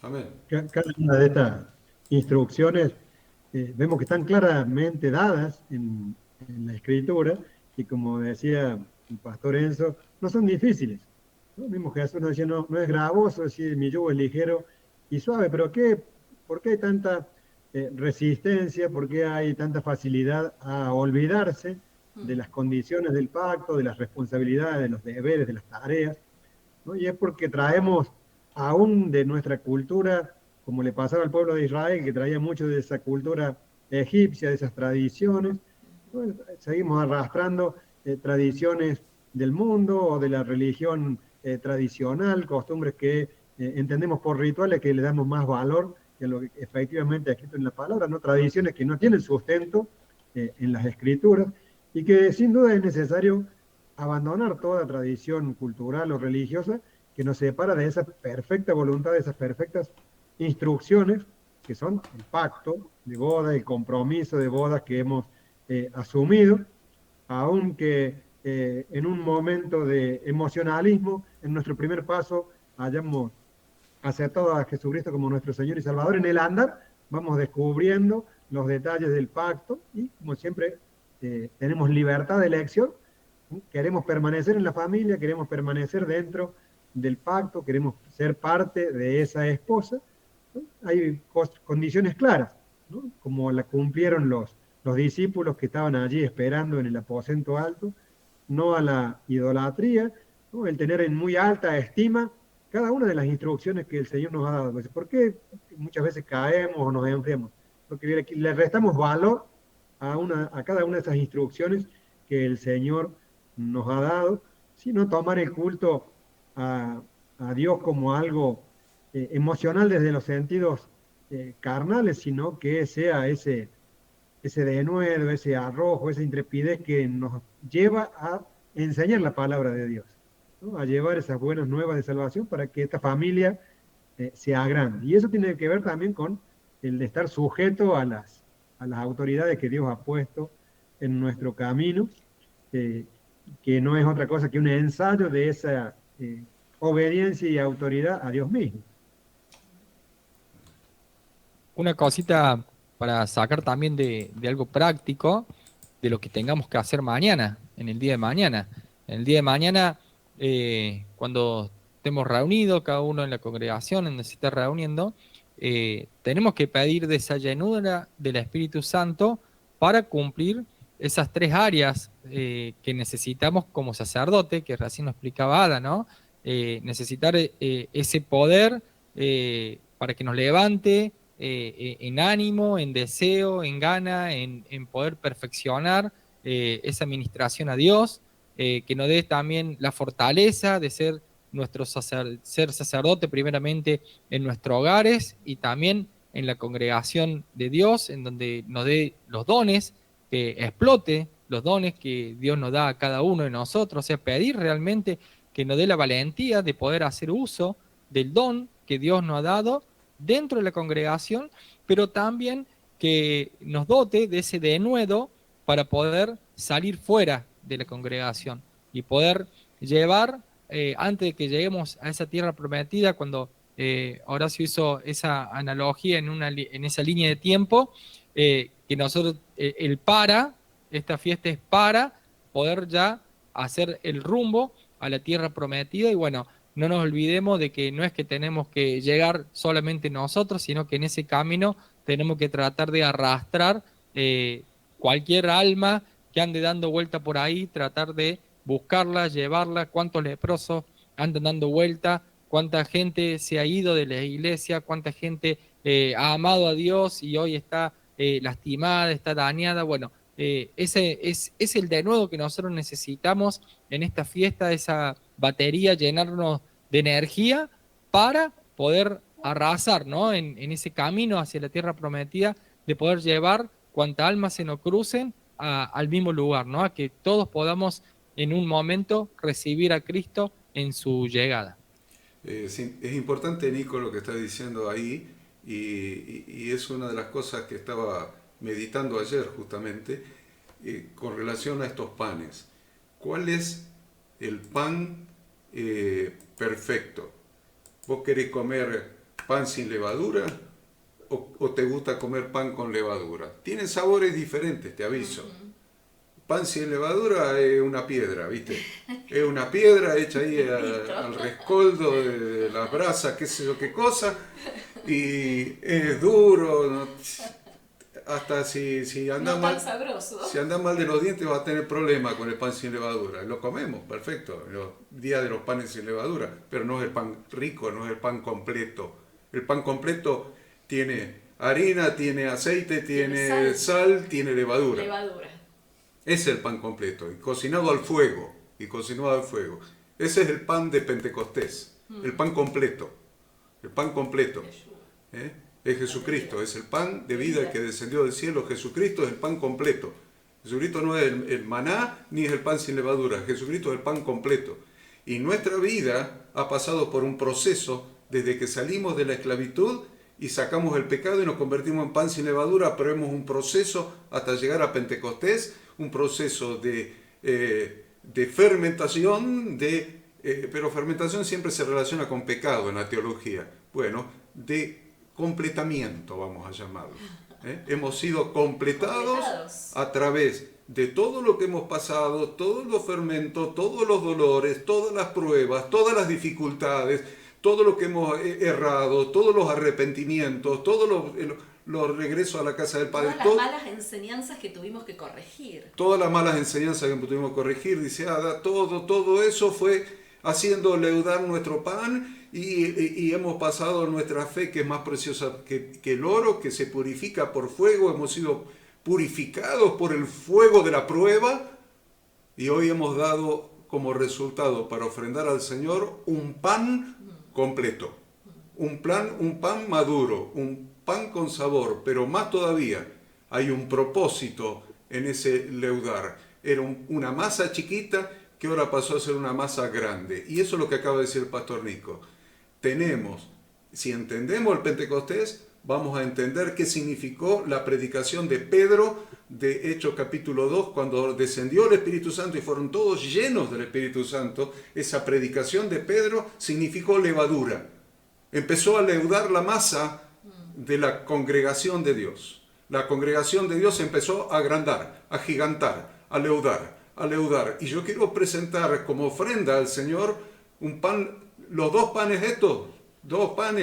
Speaker 4: Amén.
Speaker 3: Cada una de estas instrucciones vemos que están claramente dadas en la Escritura y, como decía el pastor Enzo, no son difíciles. ¿No? Mismo Jesús nos decía, no es gravoso, decir, mi yugo es ligero y suave, pero ¿por qué hay tanta resistencia? ¿Por qué hay tanta facilidad a olvidarse de las condiciones del pacto, de las responsabilidades, de los deberes, de las tareas? ¿No? Y es porque traemos aún de nuestra cultura, como le pasaba al pueblo de Israel, que traía mucho de esa cultura egipcia, de esas tradiciones, ¿no? Seguimos arrastrando tradiciones del mundo o de la religión tradicional, costumbres que entendemos por rituales que le damos más valor que lo que efectivamente está escrito en la palabra, ¿no? Tradiciones que no tienen sustento en las escrituras y que sin duda es necesario abandonar toda tradición cultural o religiosa que nos separa de esa perfecta voluntad, de esas perfectas instrucciones que son el pacto de boda, el compromiso de boda que hemos asumido, aunque en un momento de emocionalismo, en nuestro primer paso, hayamos aceptado a Jesucristo como nuestro Señor y Salvador. En el andar vamos descubriendo los detalles del pacto y, como siempre, tenemos libertad de elección. Queremos permanecer en la familia, queremos permanecer dentro del pacto, queremos ser parte de esa esposa, ¿no? Hay condiciones claras, ¿no? Como la cumplieron los discípulos que estaban allí esperando en el aposento alto, no a la idolatría, ¿no? El tener en muy alta estima cada una de las instrucciones que el Señor nos ha dado. ¿Por qué muchas veces caemos o nos enfriamos? Porque le restamos valor a cada una de esas instrucciones que el Señor nos ha dado, sino tomar el culto a Dios como algo emocional desde los sentidos carnales, sino que sea ese denuedo, ese arrojo, esa intrepidez que nos lleva a enseñar la palabra de Dios, ¿no? A llevar esas buenas nuevas de salvación para que esta familia sea grande. Y eso tiene que ver también con el de estar sujeto a las autoridades que Dios ha puesto en nuestro camino, que no es otra cosa que un ensayo de esa obediencia y autoridad a Dios mismo.
Speaker 2: Una cosita para sacar también de algo práctico, de lo que tengamos que hacer mañana, en el día de mañana. En el día de mañana, cuando estemos reunidos, cada uno en la congregación en donde se esté reuniendo, tenemos que pedir de esa llenura del Espíritu Santo para cumplir esas 3 áreas que necesitamos como sacerdote, que recién nos explicaba Ada, ¿no? Necesitar ese poder para que nos levante en ánimo, en deseo, en gana, en poder perfeccionar esa administración a Dios, que nos dé también la fortaleza de ser ser sacerdote primeramente en nuestros hogares y también en la congregación de Dios, en donde nos dé los dones, que explote los dones que Dios nos da a cada uno de nosotros, o sea, pedir realmente que nos dé la valentía de poder hacer uso del don que Dios nos ha dado dentro de la congregación, pero también que nos dote de ese denuedo para poder salir fuera de la congregación y poder llevar, antes de que lleguemos a esa tierra prometida, cuando Horacio hizo esa analogía en esa línea de tiempo, que nosotros, esta fiesta es para poder ya hacer el rumbo a la tierra prometida. Y bueno, no nos olvidemos de que no es que tenemos que llegar solamente nosotros, sino que en ese camino tenemos que tratar de arrastrar cualquier alma que ande dando vuelta por ahí, tratar de buscarla, llevarla. Cuántos leprosos andan dando vuelta, cuánta gente se ha ido de la iglesia, cuánta gente ha amado a Dios y hoy está lastimada, está dañada. Bueno, ese es el denuedo que nosotros necesitamos en esta fiesta, esa batería, llenarnos de energía para poder arrasar, ¿no? En ese camino hacia la tierra prometida, de poder llevar cuanta alma se nos crucen al mismo lugar, ¿no? A que todos podamos en un momento recibir a Cristo en su llegada.
Speaker 4: Sí, es importante, Nico, lo que estás diciendo ahí, y es una de las cosas que estaba meditando ayer justamente, con relación a estos panes. ¿Cuál es el pan perfecto? ¿Vos querés comer pan sin levadura o te gusta comer pan con levadura? Tienen sabores diferentes, te aviso. Pan sin levadura es una piedra, ¿viste? Es una piedra hecha ahí al rescoldo de las brasas, qué sé yo qué cosa, y es duro, ¿no? Hasta si anda
Speaker 5: no
Speaker 4: mal,
Speaker 5: sabroso.
Speaker 4: si anda mal de los dientes va a tener problemas con el pan sin levadura. Lo comemos, perfecto, los días de los panes sin levadura, pero no es el pan rico, no es el pan completo. El pan completo tiene harina, tiene aceite, tiene sal, tiene levadura. Es el pan completo, y cocinado al fuego, Ese es el pan de Pentecostés, el pan completo, Es Jesucristo, es el pan de vida que descendió del cielo. Jesucristo es el pan completo. Jesucristo no es el maná ni es el pan sin levadura. Jesucristo es el pan completo. Y nuestra vida ha pasado por un proceso desde que salimos de la esclavitud y sacamos el pecado y nos convertimos en pan sin levadura, pero hemos un proceso hasta llegar a Pentecostés, un proceso de fermentación, pero fermentación siempre se relaciona con pecado en la teología. Bueno, de completamiento, vamos a llamarlo. Hemos sido completados a través de todo lo que hemos pasado, todos los fermentos, todos los dolores, todas las pruebas, todas las dificultades, todo lo que hemos errado, todos los arrepentimientos, todos los regresos a la casa del Padre.
Speaker 5: Todas las malas enseñanzas que tuvimos que corregir.
Speaker 4: Todas las malas enseñanzas que tuvimos que corregir, dice Ada, todo eso fue haciendo leudar nuestro pan. Y hemos pasado nuestra fe, que es más preciosa que el oro, que se purifica por fuego. Hemos sido purificados por el fuego de la prueba, y hoy hemos dado como resultado para ofrendar al Señor un pan completo, un pan maduro, un pan con sabor, pero más todavía hay un propósito en ese leudar. Era una masa chiquita que ahora pasó a ser una masa grande, y eso es lo que acaba de decir el pastor Nico. Si entendemos el Pentecostés, vamos a entender qué significó la predicación de Pedro de Hechos capítulo 2, cuando descendió el Espíritu Santo y fueron todos llenos del Espíritu Santo. Esa predicación de Pedro significó levadura. Empezó a leudar la masa de la congregación de Dios. La congregación de Dios empezó a agrandar, a gigantar, a leudar. Y yo quiero presentar como ofrenda al Señor un pan. Los dos panes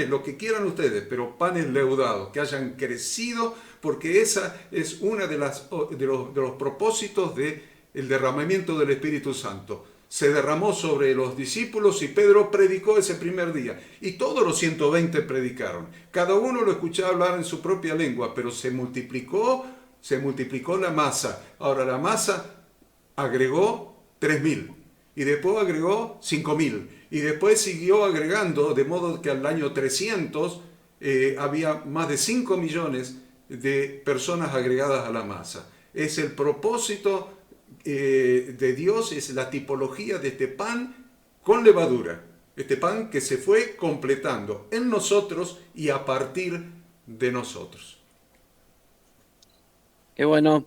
Speaker 4: lo que quieran ustedes, pero panes leudados, que hayan crecido, porque esa es una de los propósitos del derramamiento del Espíritu Santo. Se derramó sobre los discípulos y Pedro predicó ese primer día. Y todos los 120 predicaron. Cada uno lo escuchaba hablar en su propia lengua, pero se multiplicó la masa. Ahora la masa agregó 3.000 y después agregó 5.000. Y después siguió agregando, de modo que al año 300 había más de 5 millones de personas agregadas a la masa. Es el propósito de Dios, es la tipología de este pan con levadura. Este pan que se fue completando en nosotros y a partir de nosotros.
Speaker 1: Qué bueno,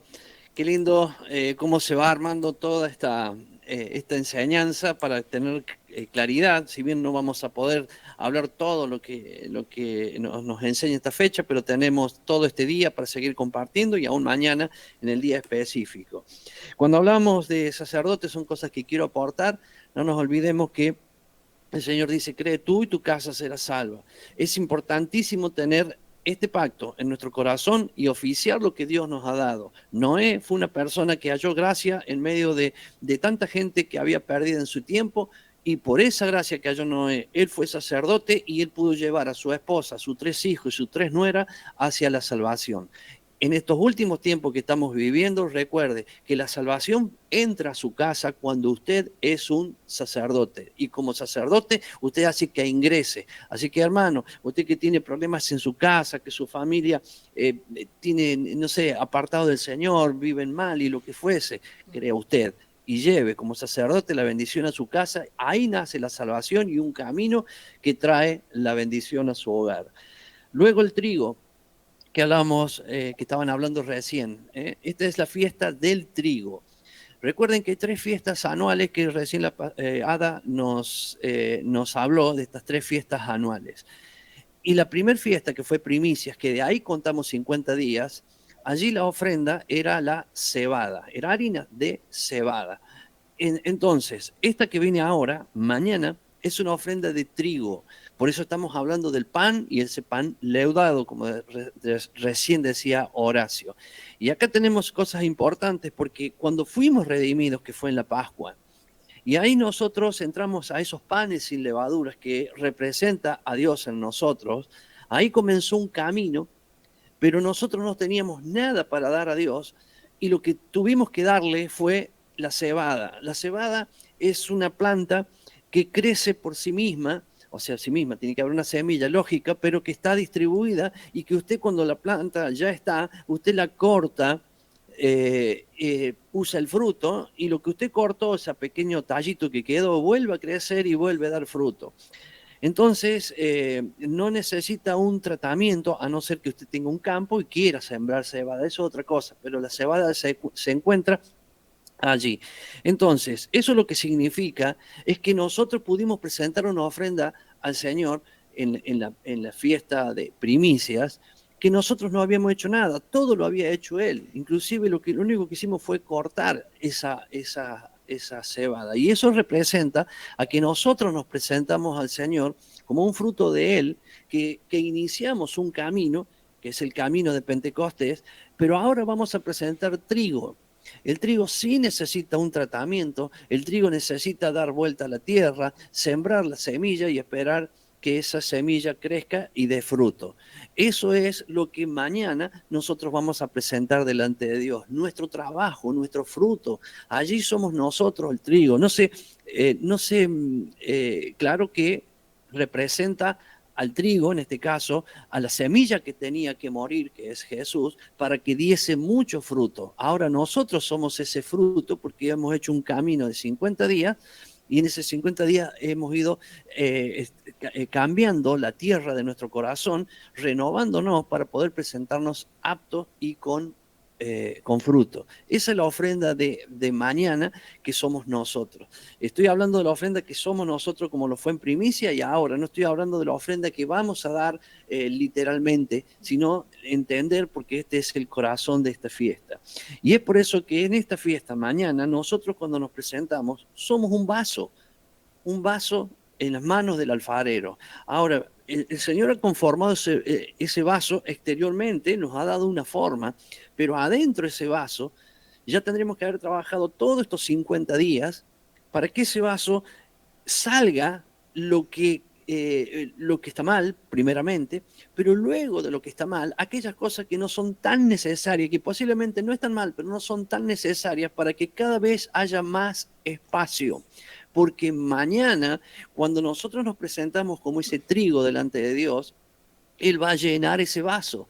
Speaker 1: qué lindo cómo se va armando toda esta enseñanza para tener claridad, si bien no vamos a poder hablar todo lo que nos enseña esta fecha, pero tenemos todo este día para seguir compartiendo y aún mañana en el día específico. Cuando hablamos de sacerdotes son cosas que quiero aportar, no nos olvidemos que el Señor dice, cree tú y tu casa será salva. Es importantísimo tener este pacto en nuestro corazón y oficiar lo que Dios nos ha dado. Noé fue una persona que halló gracia en medio de tanta gente que había perdido en su tiempo, y por esa gracia que halló Noé, él fue sacerdote y él pudo llevar a su esposa, a sus 3 hijos y sus 3 nueras hacia la salvación. En estos últimos tiempos que estamos viviendo, recuerde que la salvación entra a su casa cuando usted es un sacerdote. Y como sacerdote, usted hace que ingrese. Así que, hermano, usted que tiene problemas en su casa, que su familia tiene, no sé, apartado del Señor, viven mal y lo que fuese, crea usted y lleve como sacerdote la bendición a su casa. Ahí nace la salvación y un camino que trae la bendición a su hogar. Luego el trigo, que hablamos, que estaban hablando recién. Esta es la fiesta del trigo. Recuerden que hay 3 fiestas anuales que recién Ada nos habló de estas 3 fiestas anuales. Y la primera fiesta, que fue primicias, que de ahí contamos 50 días, allí la ofrenda era la cebada, era harina de cebada. Entonces, esta que viene ahora, mañana, es una ofrenda de trigo. Por eso estamos hablando del pan y ese pan leudado, como recién decía Horacio. Y acá tenemos cosas importantes porque cuando fuimos redimidos, que fue en la Pascua, y ahí nosotros entramos a esos panes sin levaduras que representa a Dios en nosotros, ahí comenzó un camino, pero nosotros no teníamos nada para dar a Dios y lo que tuvimos que darle fue la cebada. La cebada es una planta que crece por sí misma, o sea, sí misma, tiene que haber una semilla lógica, pero que está distribuida y que usted cuando la planta ya está, usted la corta, usa el fruto y lo que usted cortó, ese pequeño tallito que quedó, vuelve a crecer y vuelve a dar fruto. Entonces, no necesita un tratamiento a no ser que usted tenga un campo y quiera sembrar cebada, eso es otra cosa, pero la cebada se encuentra allí. Entonces, eso lo que significa es que nosotros pudimos presentar una ofrenda al Señor en la fiesta de primicias, que nosotros no habíamos hecho nada, todo lo había hecho Él. Inclusive lo único que hicimos fue cortar esa cebada. Y eso representa a que nosotros nos presentamos al Señor como un fruto de Él, que iniciamos un camino, que es el camino de Pentecostés, pero ahora vamos a presentar trigo. El trigo sí necesita un tratamiento, el trigo necesita dar vuelta a la tierra, sembrar la semilla y esperar que esa semilla crezca y dé fruto. Eso es lo que mañana nosotros vamos a presentar delante de Dios, nuestro trabajo, nuestro fruto. Allí somos nosotros el trigo. Claro que representa al trigo, en este caso, a la semilla que tenía que morir, que es Jesús, para que diese mucho fruto. Ahora nosotros somos ese fruto porque hemos hecho un camino de 50 días y en esos 50 días hemos ido cambiando la tierra de nuestro corazón, renovándonos para poder presentarnos aptos y con fruto. Esa es la ofrenda de mañana que somos nosotros. Estoy hablando de la ofrenda que somos nosotros como lo fue en primicia y ahora no estoy hablando de la ofrenda que vamos a dar literalmente, sino entender porque este es el corazón de esta fiesta. Y es por eso que en esta fiesta mañana nosotros cuando nos presentamos somos un vaso en las manos del alfarero. Ahora, el Señor ha conformado ese vaso exteriormente, nos ha dado una forma, pero adentro de ese vaso ya tendremos que haber trabajado todos estos 50 días para que ese vaso salga lo que está mal, primeramente, pero luego de lo que está mal, aquellas cosas que no son tan necesarias, que posiblemente no están mal, pero no son tan necesarias para que cada vez haya más espacio. Porque mañana, cuando nosotros nos presentamos como ese trigo delante de Dios, Él va a llenar ese vaso.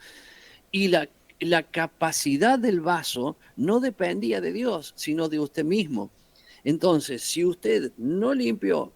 Speaker 1: Y la capacidad del vaso no dependía de Dios, sino de usted mismo. Entonces, si usted no limpió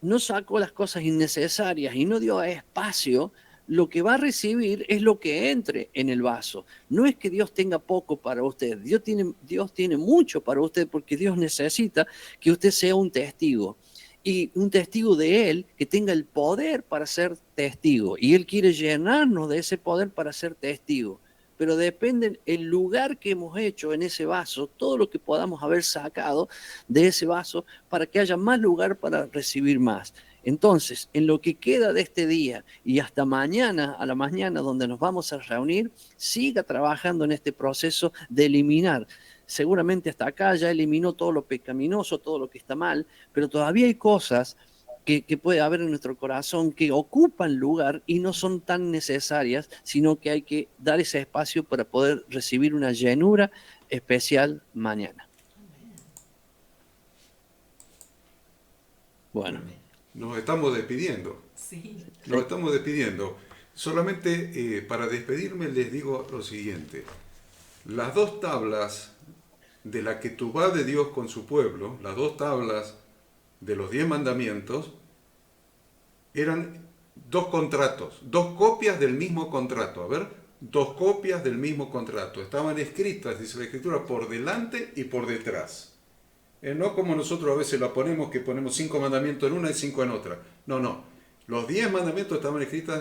Speaker 1: no sacó las cosas innecesarias y no dio espacio, lo que va a recibir es lo que entre en el vaso. No es que Dios tenga poco para usted, Dios tiene mucho para usted, porque Dios necesita que usted sea un testigo. Y un testigo de Él que tenga el poder para ser testigo. Y Él quiere llenarnos de ese poder para ser testigo. Pero depende el lugar que hemos hecho en ese vaso, todo lo que podamos haber sacado de ese vaso para que haya más lugar para recibir más. Entonces, en lo que queda de este día y hasta mañana, a la mañana donde nos vamos a reunir, siga trabajando en este proceso de eliminar. Seguramente hasta acá ya eliminó todo lo pecaminoso, todo lo que está mal, pero todavía hay cosas que puede haber en nuestro corazón que ocupan lugar y no son tan necesarias, sino que hay que dar ese espacio para poder recibir una llenura especial mañana. Bueno.
Speaker 4: Nos estamos despidiendo.
Speaker 5: Sí.
Speaker 4: Nos estamos despidiendo. Solamente para despedirme les digo lo siguiente. Las 2 tablas de la ketubá de Dios con su pueblo, las 2 tablas de los 10 mandamientos, eran 2 contratos, 2 copias del mismo contrato. A ver, 2 copias del mismo contrato. Estaban escritas, dice la Escritura, por delante y por detrás. No como nosotros a veces la ponemos, que ponemos 5 mandamientos en una y 5 en otra. No. Los 10 mandamientos estaban escritos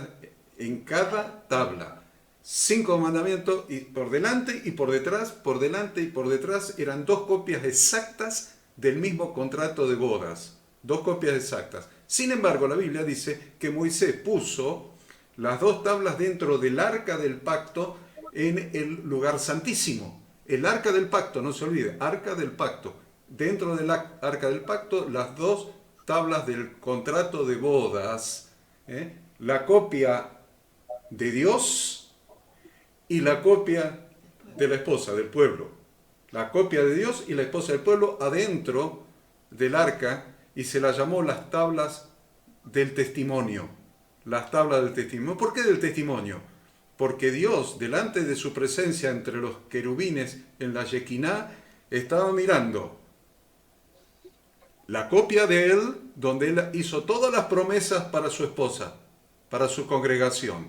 Speaker 4: en cada tabla. 5 mandamientos y por delante y por detrás, por delante y por detrás, eran 2 copias exactas del mismo contrato de bodas. 2 copias exactas. Sin embargo, la Biblia dice que Moisés puso las 2 tablas dentro del arca del pacto en el lugar santísimo. El arca del pacto, no se olvide, arca del pacto. Dentro del arca del pacto, las 2 tablas del contrato de bodas, la copia de Dios y la copia de la esposa, del pueblo. La copia de Dios y la esposa del pueblo adentro del arca, y se la llamó las tablas del testimonio. Las tablas del testimonio. ¿Por qué del testimonio? Porque Dios, delante de su presencia entre los querubines en la Shekinah, estaba mirando la copia de él, donde él hizo todas las promesas para su esposa, para su congregación.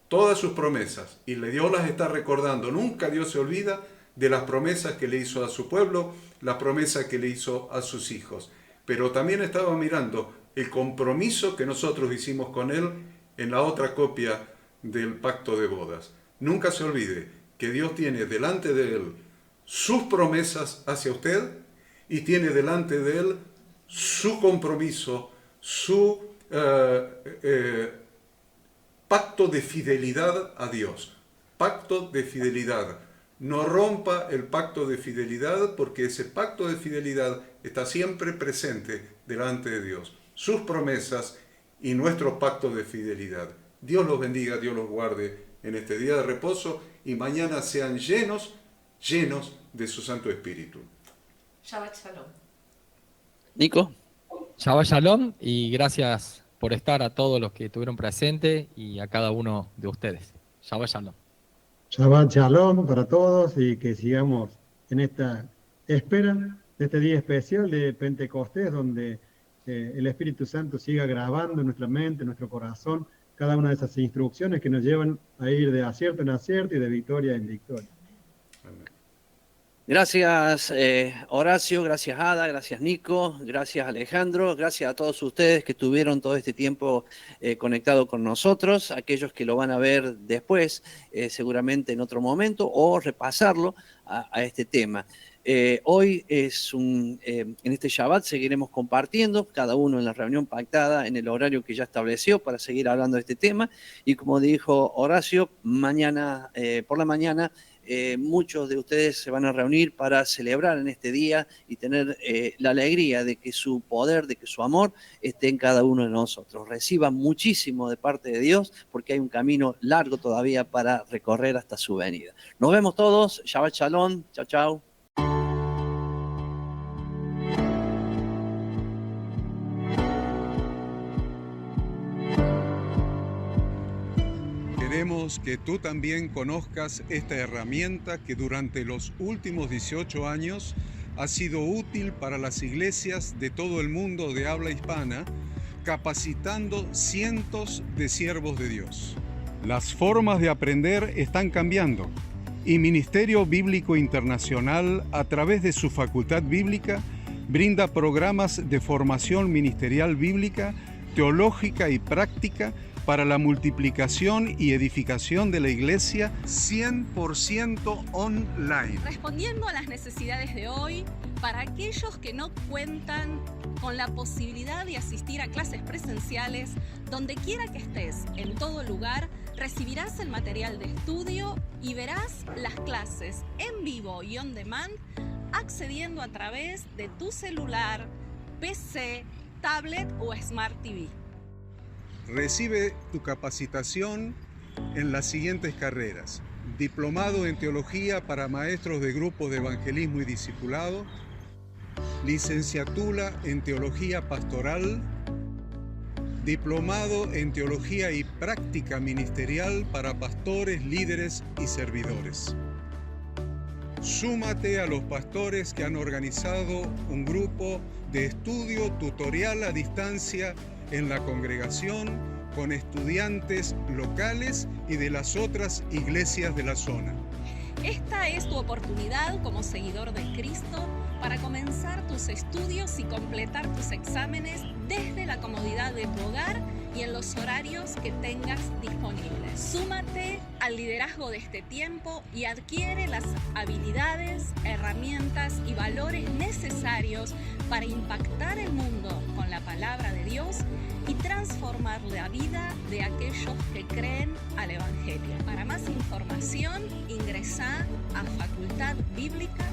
Speaker 4: Todas sus promesas. Y Dios las está recordando. Nunca Dios se olvida de las promesas que le hizo a su pueblo, las promesas que le hizo a sus hijos. Pero también estaba mirando el compromiso que nosotros hicimos con él en la otra copia del pacto de bodas. Nunca se olvide que Dios tiene delante de él sus promesas hacia usted y tiene delante de él su compromiso, su pacto de fidelidad a Dios. Pacto de fidelidad. No rompa el pacto de fidelidad, porque ese pacto de fidelidad está siempre presente delante de Dios. Sus promesas y nuestro pacto de fidelidad. Dios los bendiga, Dios los guarde en este día de reposo y mañana sean llenos de su Santo Espíritu.
Speaker 5: Shabbat Shalom.
Speaker 1: Nico.
Speaker 2: Shabbat Shalom y gracias por estar a todos los que estuvieron presentes y a cada uno de ustedes. Shabbat Shalom.
Speaker 3: Shabbat Shalom para todos y que sigamos en esta espera de este día especial de Pentecostés, donde el Espíritu Santo siga grabando en nuestra mente, en nuestro corazón, cada una de esas instrucciones que nos llevan a ir de acierto en acierto y de victoria en victoria.
Speaker 4: Amén.
Speaker 1: Gracias Horacio, gracias Ada, gracias Nico, gracias Alejandro, gracias a todos ustedes que estuvieron todo este tiempo conectados con nosotros, aquellos que lo van a ver después, seguramente en otro momento, o repasarlo a este tema. Hoy en este Shabbat seguiremos compartiendo, cada uno en la reunión pactada, en el horario que ya estableció para seguir hablando de este tema, y como dijo Horacio, mañana por la mañana muchos de ustedes se van a reunir para celebrar en este día y tener la alegría de que su poder, de que su amor esté en cada uno de nosotros. Reciban muchísimo de parte de Dios porque hay un camino largo todavía para recorrer hasta su venida. Nos vemos todos. Shabbat Shalom. Chao, chao.
Speaker 4: Queremos que tú también conozcas esta herramienta que durante los últimos 18 años
Speaker 6: ha sido útil para las iglesias de todo el mundo de habla hispana, capacitando cientos de siervos de Dios. Las formas de aprender están cambiando y Ministerio Bíblico Internacional, a través de su Facultad Bíblica, brinda programas de formación ministerial bíblica, teológica y práctica para la multiplicación y edificación de la Iglesia 100% online.
Speaker 7: Respondiendo a las necesidades de hoy, para aquellos que no cuentan con la posibilidad de asistir a clases presenciales, donde quiera que estés, en todo lugar, recibirás el material de estudio y verás las clases en vivo y on demand, accediendo a través de tu celular, PC, tablet o Smart TV.
Speaker 6: Recibe tu capacitación en las siguientes carreras: diplomado en teología para maestros de grupos de evangelismo y discipulado, licenciatura en teología pastoral, diplomado en teología y práctica ministerial para pastores, líderes y servidores. Súmate a los pastores que han organizado un grupo de estudio tutorial a distancia en la congregación con estudiantes locales y de las otras iglesias de la zona.
Speaker 7: Esta es tu oportunidad como seguidor de Cristo para comenzar tus estudios y completar tus exámenes desde la comodidad de tu hogar y en los horarios que tengas disponibles. Súmate al liderazgo de este tiempo y adquiere las habilidades, herramientas y valores necesarios para impactar el mundo con la palabra de Dios y transformar la vida de aquellos que creen al Evangelio. Para más información, ingresá a Facultad Bíblica